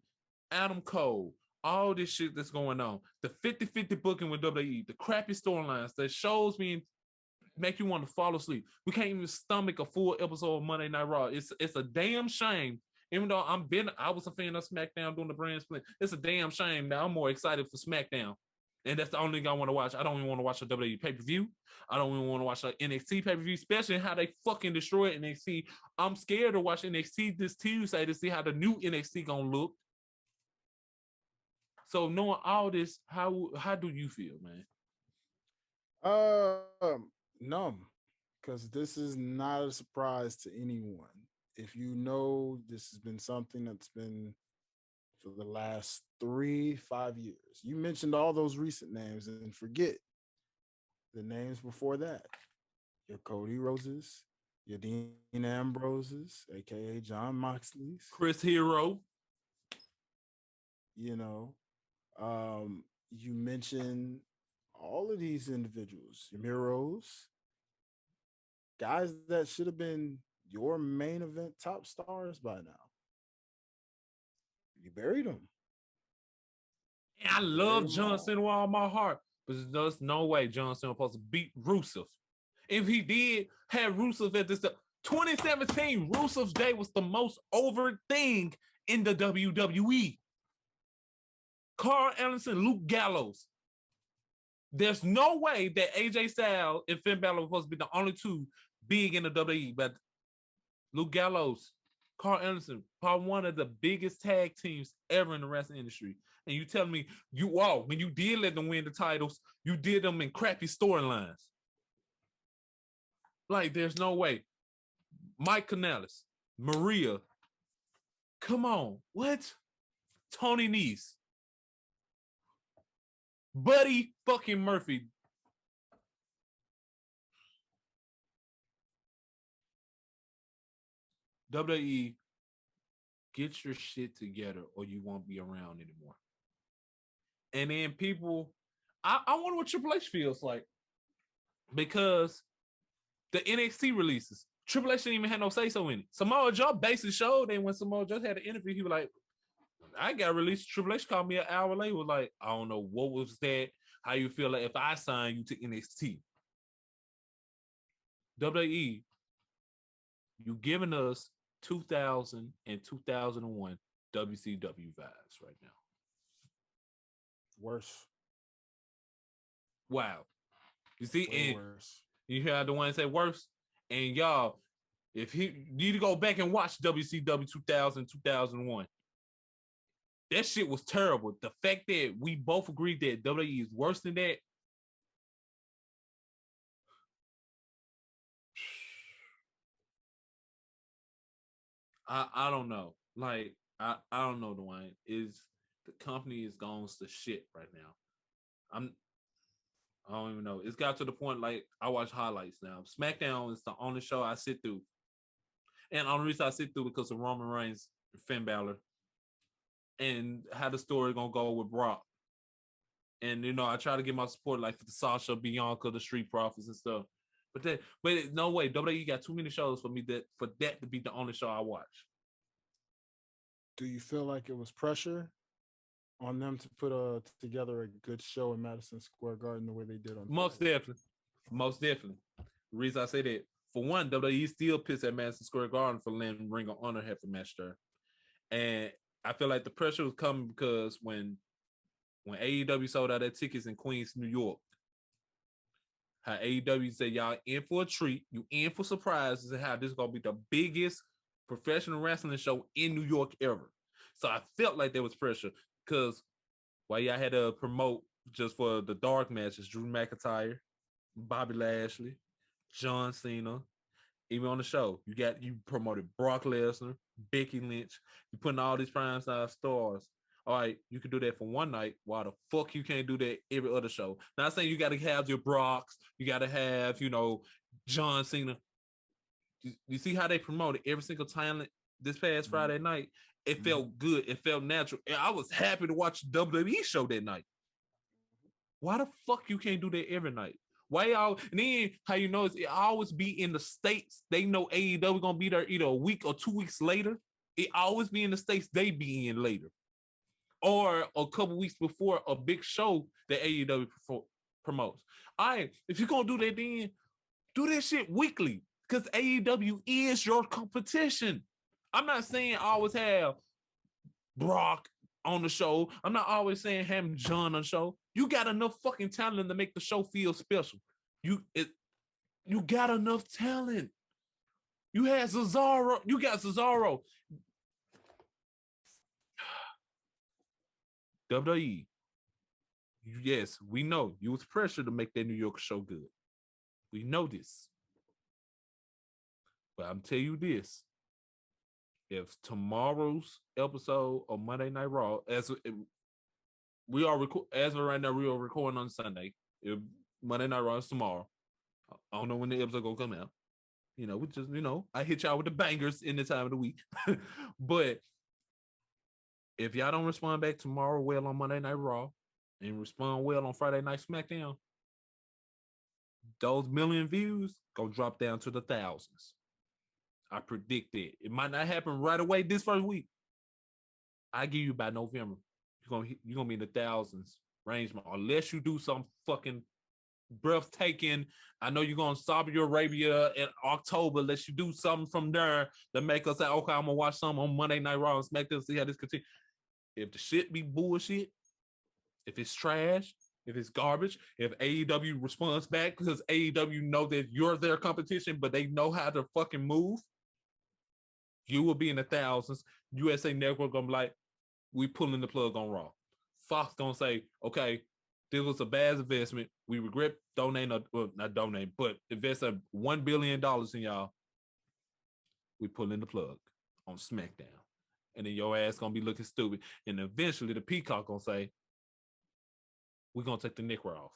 Adam Cole, all this shit that's going on. The 50-50 booking with WWE, the crappy storylines, the shows being make you want to fall asleep. We can't even stomach a full episode of Monday Night Raw. It's a damn shame. Even though I was a fan of SmackDown during the brand split. It's a damn shame that I'm more excited for SmackDown. And that's the only thing I want to watch. I don't even want to watch a WWE pay-per-view. I don't even want to watch an NXT pay-per-view, especially how they fucking destroyed NXT. I'm scared to watch NXT this Tuesday to see how the new NXT gonna look. So knowing all this, how do you feel, man? Numb, because this is not a surprise to anyone. If you know, this has been something that's been for the last 3-5 years. You mentioned all those recent names, and forget the names before that. Your Cody Roses, your Dean Ambroses, aka John Moxley's, Chris Hero. You know, you mentioned all of these individuals, your Miros, guys that should have been your main event top stars by now. You buried them. And I love John Cena with all my heart, but there's no way John Cena was supposed to beat Rusev. If he did have Rusev at this time, 2017, Rusev's Day was the most over thing in the WWE. Carl Anderson, Luke Gallows. There's no way that AJ Styles and Finn Balor were supposed to be the only two big in the WWE, but Luke Gallows, Carl Anderson, probably one of the biggest tag teams ever in the wrestling industry. And you tell me, when you did let them win the titles, you did them in crappy storylines. Like, there's no way. Mike Kanellis, Maria, come on, what? Tony Nese, Buddy fucking Murphy. WWE, get your shit together or you won't be around anymore. And then people, I wonder what Triple H feels like, because the NXT releases, Triple H didn't even have no say-so in it. Samoa Joe basically showed, and when Samoa Joe had an interview, he was like, I got released. Triple H called me an hour later, was like, I don't know what was that, how you feel like if I sign you to NXT. WWE, you giving us 2000 and 2001 WCW vibes right now. Worse. Wow. You see, Way and worse. you hear Dwayne say worse? And y'all, if he need to go back and watch WCW 2000, 2001, that shit was terrible. The fact that we both agreed that WWE is worse than that, I don't know. Like, I don't know, Dwayne. The company is going to shit right now. I don't even know. It's got to the point, like, I watch highlights now. SmackDown is the only show I sit through. And the only reason I sit through because of Roman Reigns and Finn Balor and how the story going to go with Brock. And, I try to get my support, like, for the Sasha, Bianca, the Street Profits and stuff. But no way. WWE got too many shows for that to be the only show I watch. Do you feel like it was pressure on them to put together a good show in Madison Square Garden the way they did on Most definitely. The reason I say that, for one, WWE still pissed at Madison Square Garden for letting Ring of Honor have a match there. And I feel like the pressure was coming because when AEW sold out their tickets in Queens, New York, how AEW said, y'all in for a treat, you in for surprises, and how this is going to be the biggest professional wrestling show in New York ever. So I felt like there was pressure because while y'all had to promote just for the dark matches, Drew McIntyre, Bobby Lashley, John Cena. Even on the show, you promoted Brock Lesnar, Becky Lynch. You putting all these prime size stars. All right, you can do that for one night. Why the fuck you can't do that every other show? Not saying you got to have your Brocks, you got to have John Cena. You see how they promoted every single talent this past Friday night? It felt good. It felt natural. And I was happy to watch the WWE show that night. Why the fuck you can't do that every night? Why y'all? And then how you know it always be in the States. They know AEW gonna be there either a week or 2 weeks later. It always be in the States they be in later. Or a couple weeks before a big show that AEW promotes. All right, if you're gonna do that, then do that shit weekly. Because AEW is your competition. I'm not saying always have Brock on the show. I'm not always saying have John on the show. You got enough fucking talent to make the show feel special. You got enough talent. You had Cesaro. You got Cesaro. WWE. Yes, we know you was pressured to make that New York show good. We know this. But I'm telling you this. If tomorrow's episode of Monday Night Raw, as of right now, we are recording on Sunday. If Monday Night Raw is tomorrow. I don't know when the episode gonna come out. We just, I hit y'all with the bangers in the time of the week. But if y'all don't respond back tomorrow well on Monday Night Raw and respond well on Friday Night SmackDown, those million views gonna drop down to the thousands. I predict it. It might not happen right away this first week. I give you by November, you're gonna be in the thousands range, unless you do some fucking breathtaking. I know you're going to Saudi Arabia in October. Unless you do something from there that make us say, okay, I'm gonna watch some on Monday Night Raw and SmackDown, see how this continues. If the shit be bullshit, if it's trash, if it's garbage, if AEW responds back because AEW know that you're their competition, but they know how to fucking move, you will be in the thousands. USA Network gonna be like, we pulling the plug on Raw. Fox gonna say, okay, this was a bad investment. We regret not donate, but invest $1 billion in y'all. We pulling the plug on SmackDown. And then your ass gonna be looking stupid. And eventually the Peacock gonna say, we're gonna take the neck off.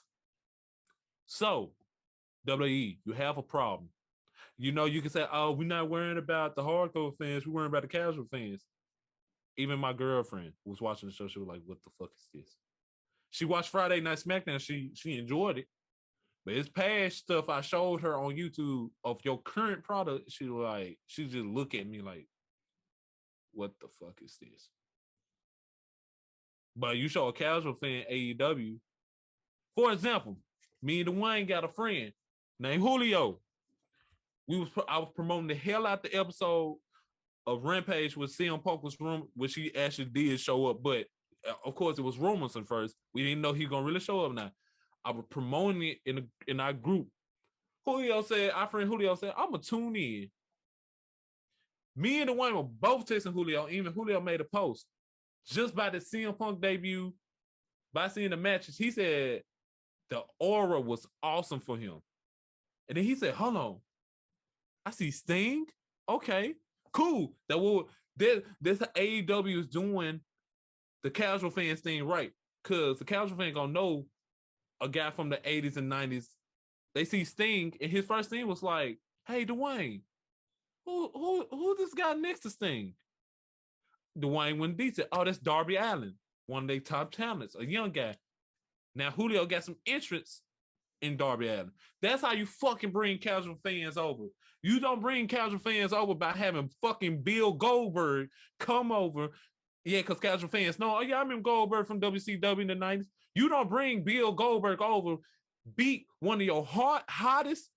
So, WWE, you have a problem. You can say, oh, we're not worrying about the hardcore fans, we're worrying about the casual fans. Even my girlfriend who was watching the show, she was like, what the fuck is this? She watched Friday Night SmackDown, she enjoyed it. But it's past stuff I showed her on YouTube of your current product. She just look at me like, what the fuck is this? But you show a casual fan AEW. For example, me and Dwayne got a friend named Julio. I was promoting the hell out the episode of Rampage with CM Punk was room, which he actually did show up, but of course it was rumors at first. We didn't know he gonna really show up now. I was promoting it in our group. Our friend Julio said, I'm gonna tune in. Me and Dwayne were both texting Julio. Even Julio made a post just by the CM Punk debut, by seeing the matches. He said the aura was awesome for him. And then he said, hold on, I see Sting. Okay, cool. This AEW is doing the casual fans thing right. Because the casual fan gonna know a guy from the 80s and 90s. They see Sting, and his first thing was like, hey, Dwayne, who this guy next to Sting? Dwayne went deep, said, oh, that's Darby Allin, one of their top talents, a young guy. Now Julio got some interest in Darby Allin. That's how you fucking bring casual fans over. You don't bring casual fans over by having fucking Bill Goldberg come over. Yeah, because casual fans know, oh yeah, I remember Goldberg from WCW in the 90s. You don't bring Bill Goldberg over, beat one of your hottest,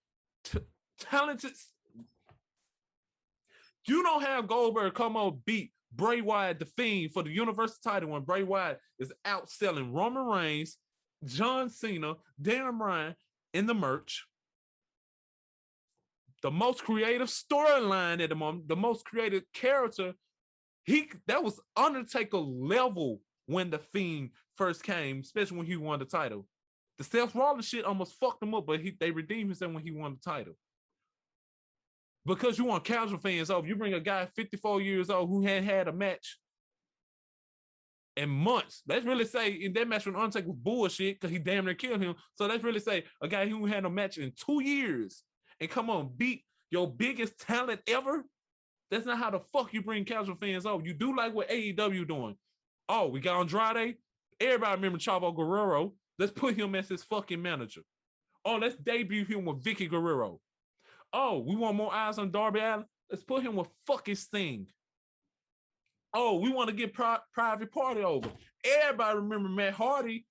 talented. You don't have Goldberg come over, beat Bray Wyatt, the Fiend, for the Universal title when Bray Wyatt is outselling Roman Reigns, John Cena, Daniel Bryan in the merch. The most creative storyline at the moment, the most creative character. That was Undertaker level when the Fiend first came, especially when he won the title. The Seth Rollins shit almost fucked him up, but they redeemed himself when he won the title. Because you want casual fans over, you bring a guy 54 years old who hadn't had a match in months. Let's really say in that match when Undertaker was bullshit because he damn near killed him. So let's really say a guy who had a match in 2 years and come on, beat your biggest talent ever. That's not how the fuck you bring casual fans over. You do like what AEW doing. Oh, we got Andrade. Everybody remember Chavo Guerrero. Let's put him as his fucking manager. Oh, let's debut him with Vicky Guerrero. Oh, we want more eyes on Darby Allin. Let's put him with fucking Sting. Oh, we want to get Private Party over. Everybody remember Matt Hardy.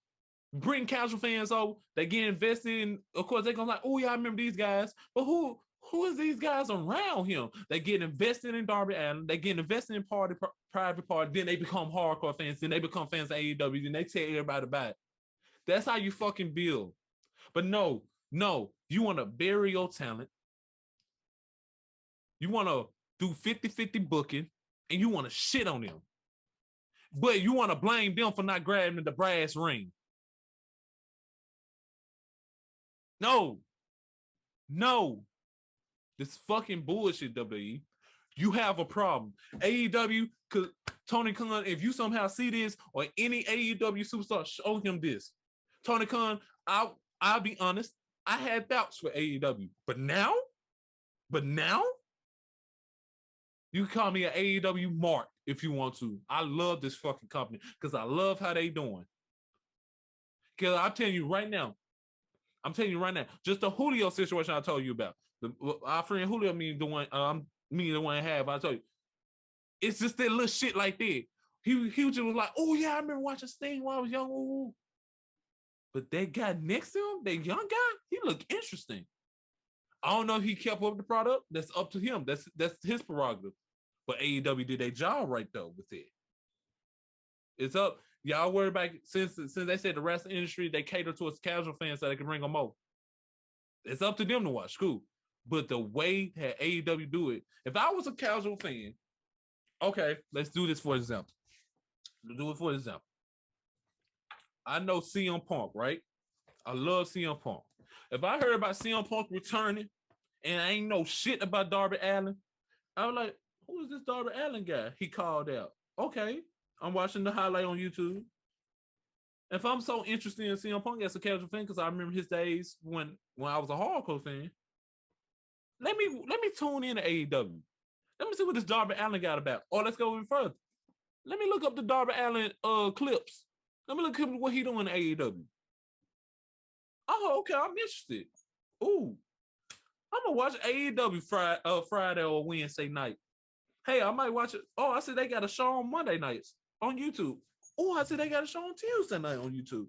Bring casual fans over. They get invested in. Of course, they're gonna like, oh yeah, I remember these guys. But who is these guys around him? They get invested in Darby Allin. They get invested in Private Party. Then they become hardcore fans. Then they become fans of AEW. Then they tell everybody about it. That's how you fucking build. But no, you want to bury your talent. You want to do 50-50 booking, and you want to shit on them. But you want to blame them for not grabbing the brass ring. No. This fucking bullshit, WWE. You have a problem. AEW, Tony Khan, if you somehow see this or any AEW superstar, show him this. Tony Khan, I'll be honest, I had doubts for AEW. But now, you can call me an AEW mark if you want to. I love this fucking company because I love how they doing. Because I'm telling you right now, just the Julio situation I told you about. Our friend Julio, me the one I have. I told you, it's just that little shit like that. He just was like, oh yeah, I remember watching Sting when I was young. Ooh. But that guy next to him, that young guy, he looked interesting. I don't know if he kept up the product. That's up to him. That's his prerogative. But AEW did their job right though with it. It's up. Y'all worry about since they said the wrestling industry, they cater towards casual fans so they can bring them over. It's up to them to watch. Cool. But the way that AEW do it, if I was a casual fan, okay, let's do this for example. I know CM Punk, right? I love CM Punk. If I heard about CM Punk returning and I ain't know shit about Darby Allin, I was like, who is this Darby Allin guy? He called out. Okay, I'm watching the highlight on YouTube. If I'm so interested in CM Punk as a casual fan, because I remember his days when I was a hardcore fan, let me tune in to AEW. Let me see what this Darby Allin got about. Or let's go even further. Let me look up the Darby Allin clips. Let me look at what he doing in AEW. Oh, okay, I'm interested. Ooh, I'm gonna watch AEW Friday or Wednesday night. Hey, I might watch it. Oh, I said they got a show on Monday nights on YouTube. Oh, I said they got a show on Tuesday night on YouTube.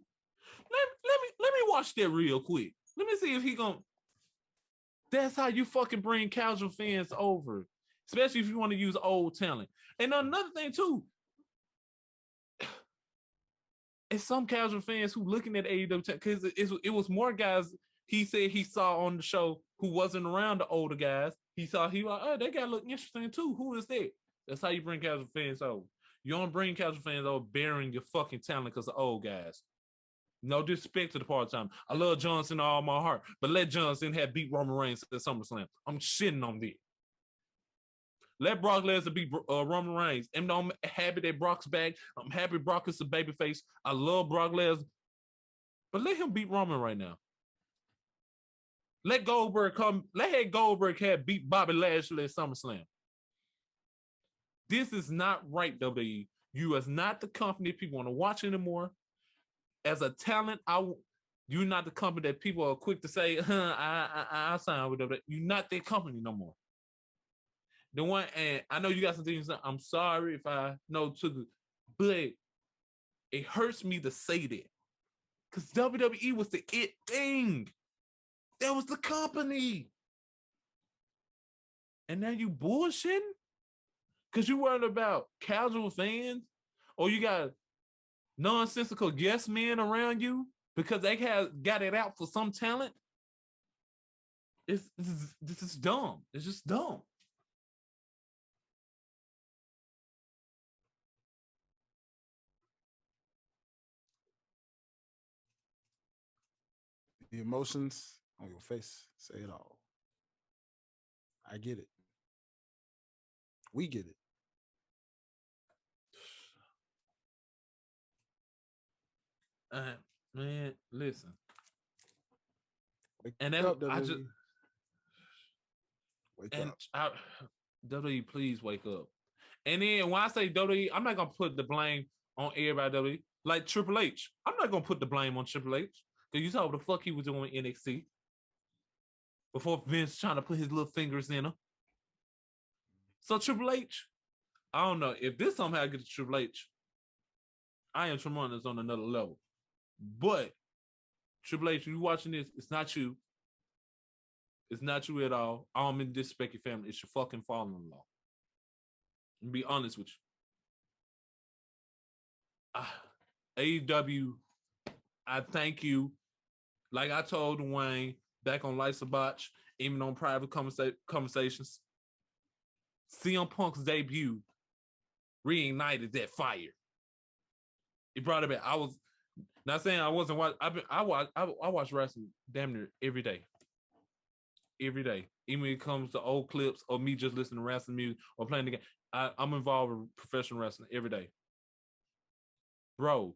Let me watch that real quick. Let me see if he gonna. That's how you fucking bring casual fans over, especially if you want to use old talent. And another thing too, it's some casual fans who looking at AEW because it was more guys he said he saw on the show who wasn't around the older guys. He like, oh, they gotta look interesting too. Who is that? That's how you bring casual fans over. You don't bring casual fans over bearing your fucking talent because of old guys. No disrespect to the part-time. I love John Cena all my heart, but let John Cena have beat Roman Reigns at SummerSlam. I'm shitting on that. Let Brock Lesnar beat Roman Reigns. And I'm happy that Brock's back. I'm happy Brock is a babyface. I love Brock Lesnar. But let him beat Roman right now. Let Goldberg come. Let Goldberg have beat Bobby Lashley at SummerSlam. This is not right, WWE. You is not the company people want to watch anymore. As a talent, you're not the company that people are quick to say, I sign with WWE. You're not that company no more. The one, and I know you got some things. I'm sorry if I know but it hurts me to say that because WWE was the it thing. That was the company, and now you bullshitting because you worried about casual fans, or you got nonsensical yes men around you because they got it out for some talent. This is dumb. It's just dumb. The emotions on your face say it all. I get it. We get it. Man, listen. Wake And up, I just WWE. Wake and up. WWE, please wake up. And then when I say WWE, I'm not gonna put the blame on everybody. WWE. Like Triple H, I'm not gonna put the blame on Triple H because you saw what the fuck he was doing in NXT before Vince trying to put his little fingers in him. So Triple H, I don't know if this somehow gets to Triple H. I am Tramont is on another level, but Triple H, you watching this? It's not you. It's not you at all. I don't mean to disrespect your family. It's your fucking father-in-law. Be honest with you. AEW, I thank you. Like I told Dwayne back on Lights of Botch, even on private conversations, CM Punk's debut reignited that fire. It brought it back. I was not saying I wasn't watching. I watch wrestling damn near every day. Every day. Even when it comes to old clips or me just listening to wrestling music or playing the game. I'm involved in professional wrestling every day. Bro,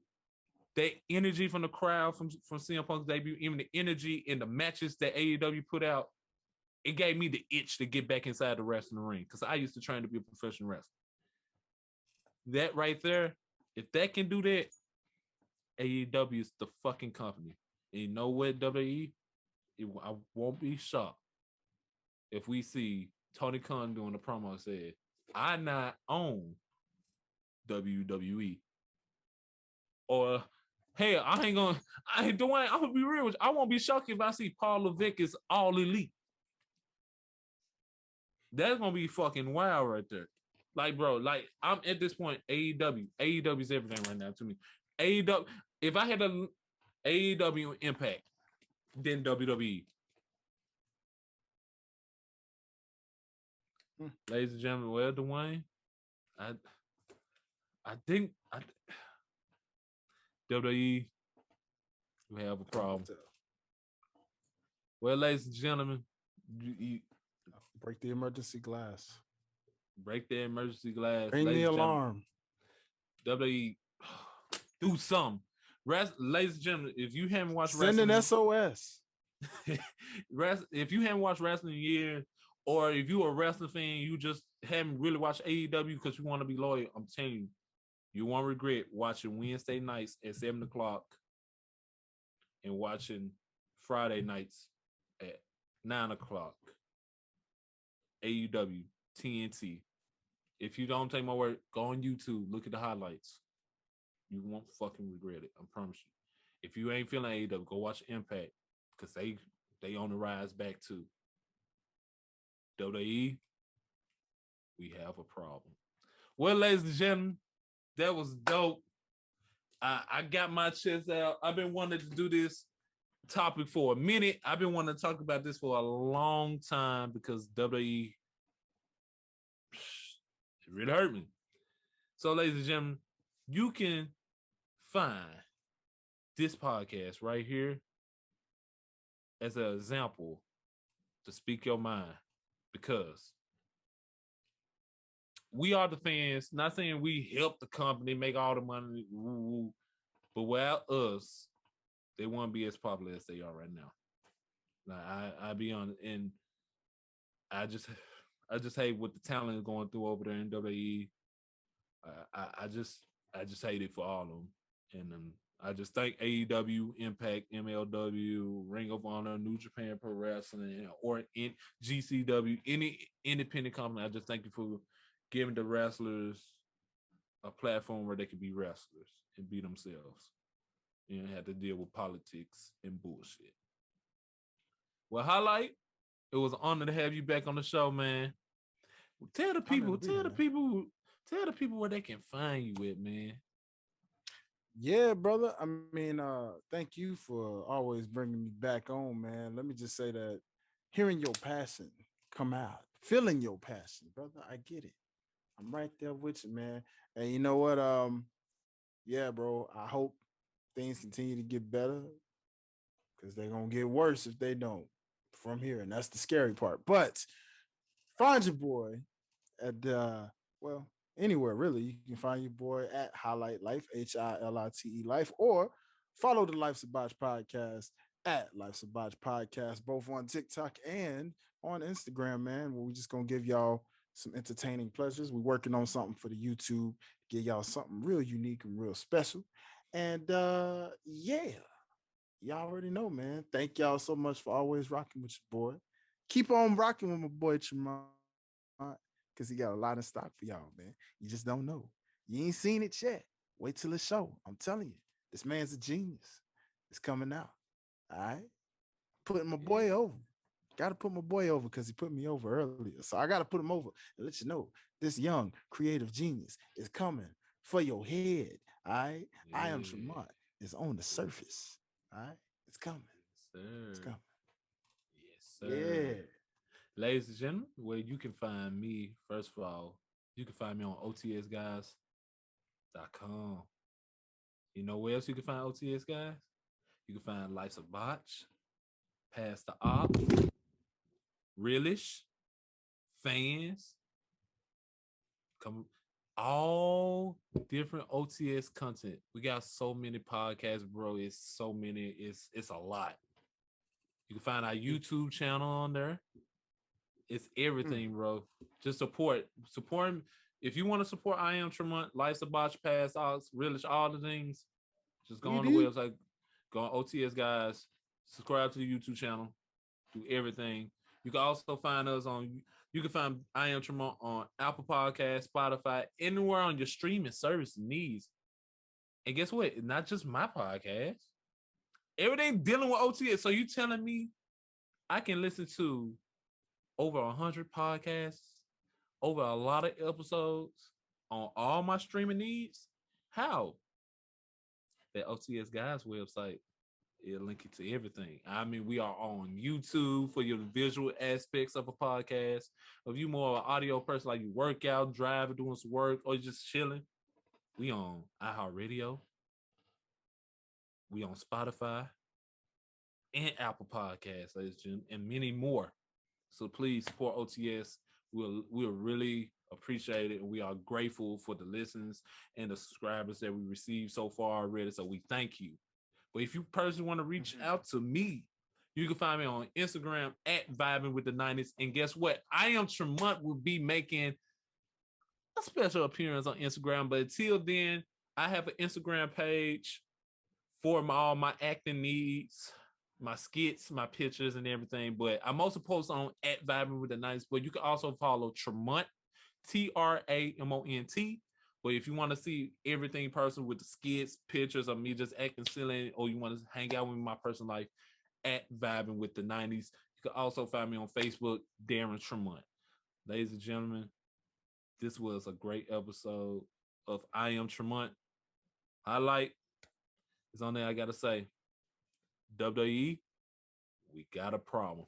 that energy from the crowd from CM Punk's debut, even the energy in the matches that AEW put out, it gave me the itch to get back inside the wrestling ring because I used to train to be a professional wrestler. That right there, if that can do that, AEW is the fucking company. And you know what, WWE? I won't be shocked if we see Tony Khan doing a promo said, I not own WWE. Or, hey, Dwayne, I'm gonna be real with you. I won't be shocked if I see Paul Levesque is all elite. That's gonna be fucking wild right there. Like, bro, like I'm at this point, AEW. AEW is everything right now to me. AEW, if I had a AEW Impact, then WWE. Ladies and gentlemen, well, Dwayne, I think WWE, we have a problem. Well, ladies and gentlemen, you break the emergency glass. Break the emergency glass. Ring the alarm. WWE, do something. Ladies and gentlemen, if you haven't watched Send wrestling, an SOS. If you haven't watched wrestling in years, or if you're a wrestling fan, you just haven't really watched AEW because you want to be loyal, I'm telling you, you won't regret watching Wednesday nights at 7 o'clock and watching Friday nights at 9 o'clock. AEW, TNT. If you don't take my word, go on YouTube, look at the highlights. You won't fucking regret it. I promise you. If you ain't feeling AEW, go watch Impact because they on the rise back too. WWE, we have a problem. Well, ladies and gentlemen, that was dope. I got my chest out. I've been wanting to do this topic for a minute. I've been wanting to talk about this for a long time because WWE, it really hurt me. So, ladies and gentlemen, you can find this podcast right here as an example to speak your mind because we are the fans. Not saying we help the company make all the money, but without us, they won't be as popular as they are right now. Like I be honest, and I just hate what the talent is going through over there in WWE. I just hate it for all of them, and I just thank AEW, Impact, MLW, Ring of Honor, New Japan Pro Wrestling, or in GCW, any independent company. I just thank you for giving the wrestlers a platform where they can be wrestlers and be themselves. You don't have to deal with politics and bullshit. Well, Highlight, it was an honor to have you back on the show, man. Tell the people where they can find you at, man. Yeah, brother. I mean, thank you for always bringing me back on, man. Let me just say that hearing your passion come out, feeling your passion, brother, I get it. I'm right there with you, man. And you know what? Yeah, bro. I hope things continue to get better because they're gonna get worse if they don't from here, and that's the scary part. But find your boy at well, anywhere really. You can find your boy at Highlight Life, HILITE Life, or follow the Life's a Botch podcast at Life's a Botch podcast, both on TikTok and on Instagram, man. Where we just gonna give y'all some entertaining pleasures. We're working on something for the YouTube, give y'all something real unique and real special. And yeah, y'all already know, man. Thank y'all so much for always rocking with your boy. Keep on rocking with my boy Tramont, because he got a lot of stock for y'all, man. You just don't know. You ain't seen it yet. Wait till the show. I'm telling you, this man's a genius. It's coming out. All right. Putting my boy over. Got to put my boy over because he put me over earlier. So I got to put him over and let you know this young creative genius is coming for your head. All right. I am Tramont. It's on the surface. All right. It's coming. Yes, sir. It's coming. Yes, sir. Yeah. Ladies and gentlemen, where you can find me, first of all, you can find me on otsguys.com. You know where else you can find OTS guys? You can find Life's a Botch, Past the Op, Realish, Fans, come all different OTS content. We got so many podcasts, bro. It's so many. It's a lot. You can find our YouTube channel on there. It's everything, bro. Just support. If you want to support I Am Tramont, Life's a Botch, Past Ox, Realish, all the things, just go on the website, go on OTS guys, subscribe to the YouTube channel, do everything. You can also find us you can find I Am Tramont on Apple Podcasts, Spotify, anywhere on your streaming service needs. And guess what? It's not just my podcast. Everything dealing with OTS. So you telling me I can listen to over 100 podcasts, over a lot of episodes on all my streaming needs? How? That OTS Guys website, it'll link you to everything. I mean, we are on YouTube for your visual aspects of a podcast. If you more of an audio person, like you work out, driving, doing some work, or just chilling, we on iHeartRadio. We on Spotify and Apple Podcasts, ladies and gentlemen, and many more. So please support OTS. We'll really appreciate it, and we are grateful for the listens and the subscribers that we received so far already. So we thank you. But if you personally want to reach out to me, you can find me on Instagram at Vibing with the 90s. And guess what? I Am Tramont will be making a special appearance on Instagram. But until then, I have an Instagram page for all my acting needs, my skits, my pictures, and everything. But I'm also post on at Vibing with the 90s. But you can also follow Tramont, Tramont. But if you want to see everything personal with the skits, pictures of me just acting silly, or you want to hang out with my personal life, at Vibing with the 90s. You can also find me on Facebook, Darron Tramont. Ladies and gentlemen, this was a great episode of I Am Tramont. Highlight is on there. I got to say, WWE, we got a problem.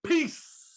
Peace.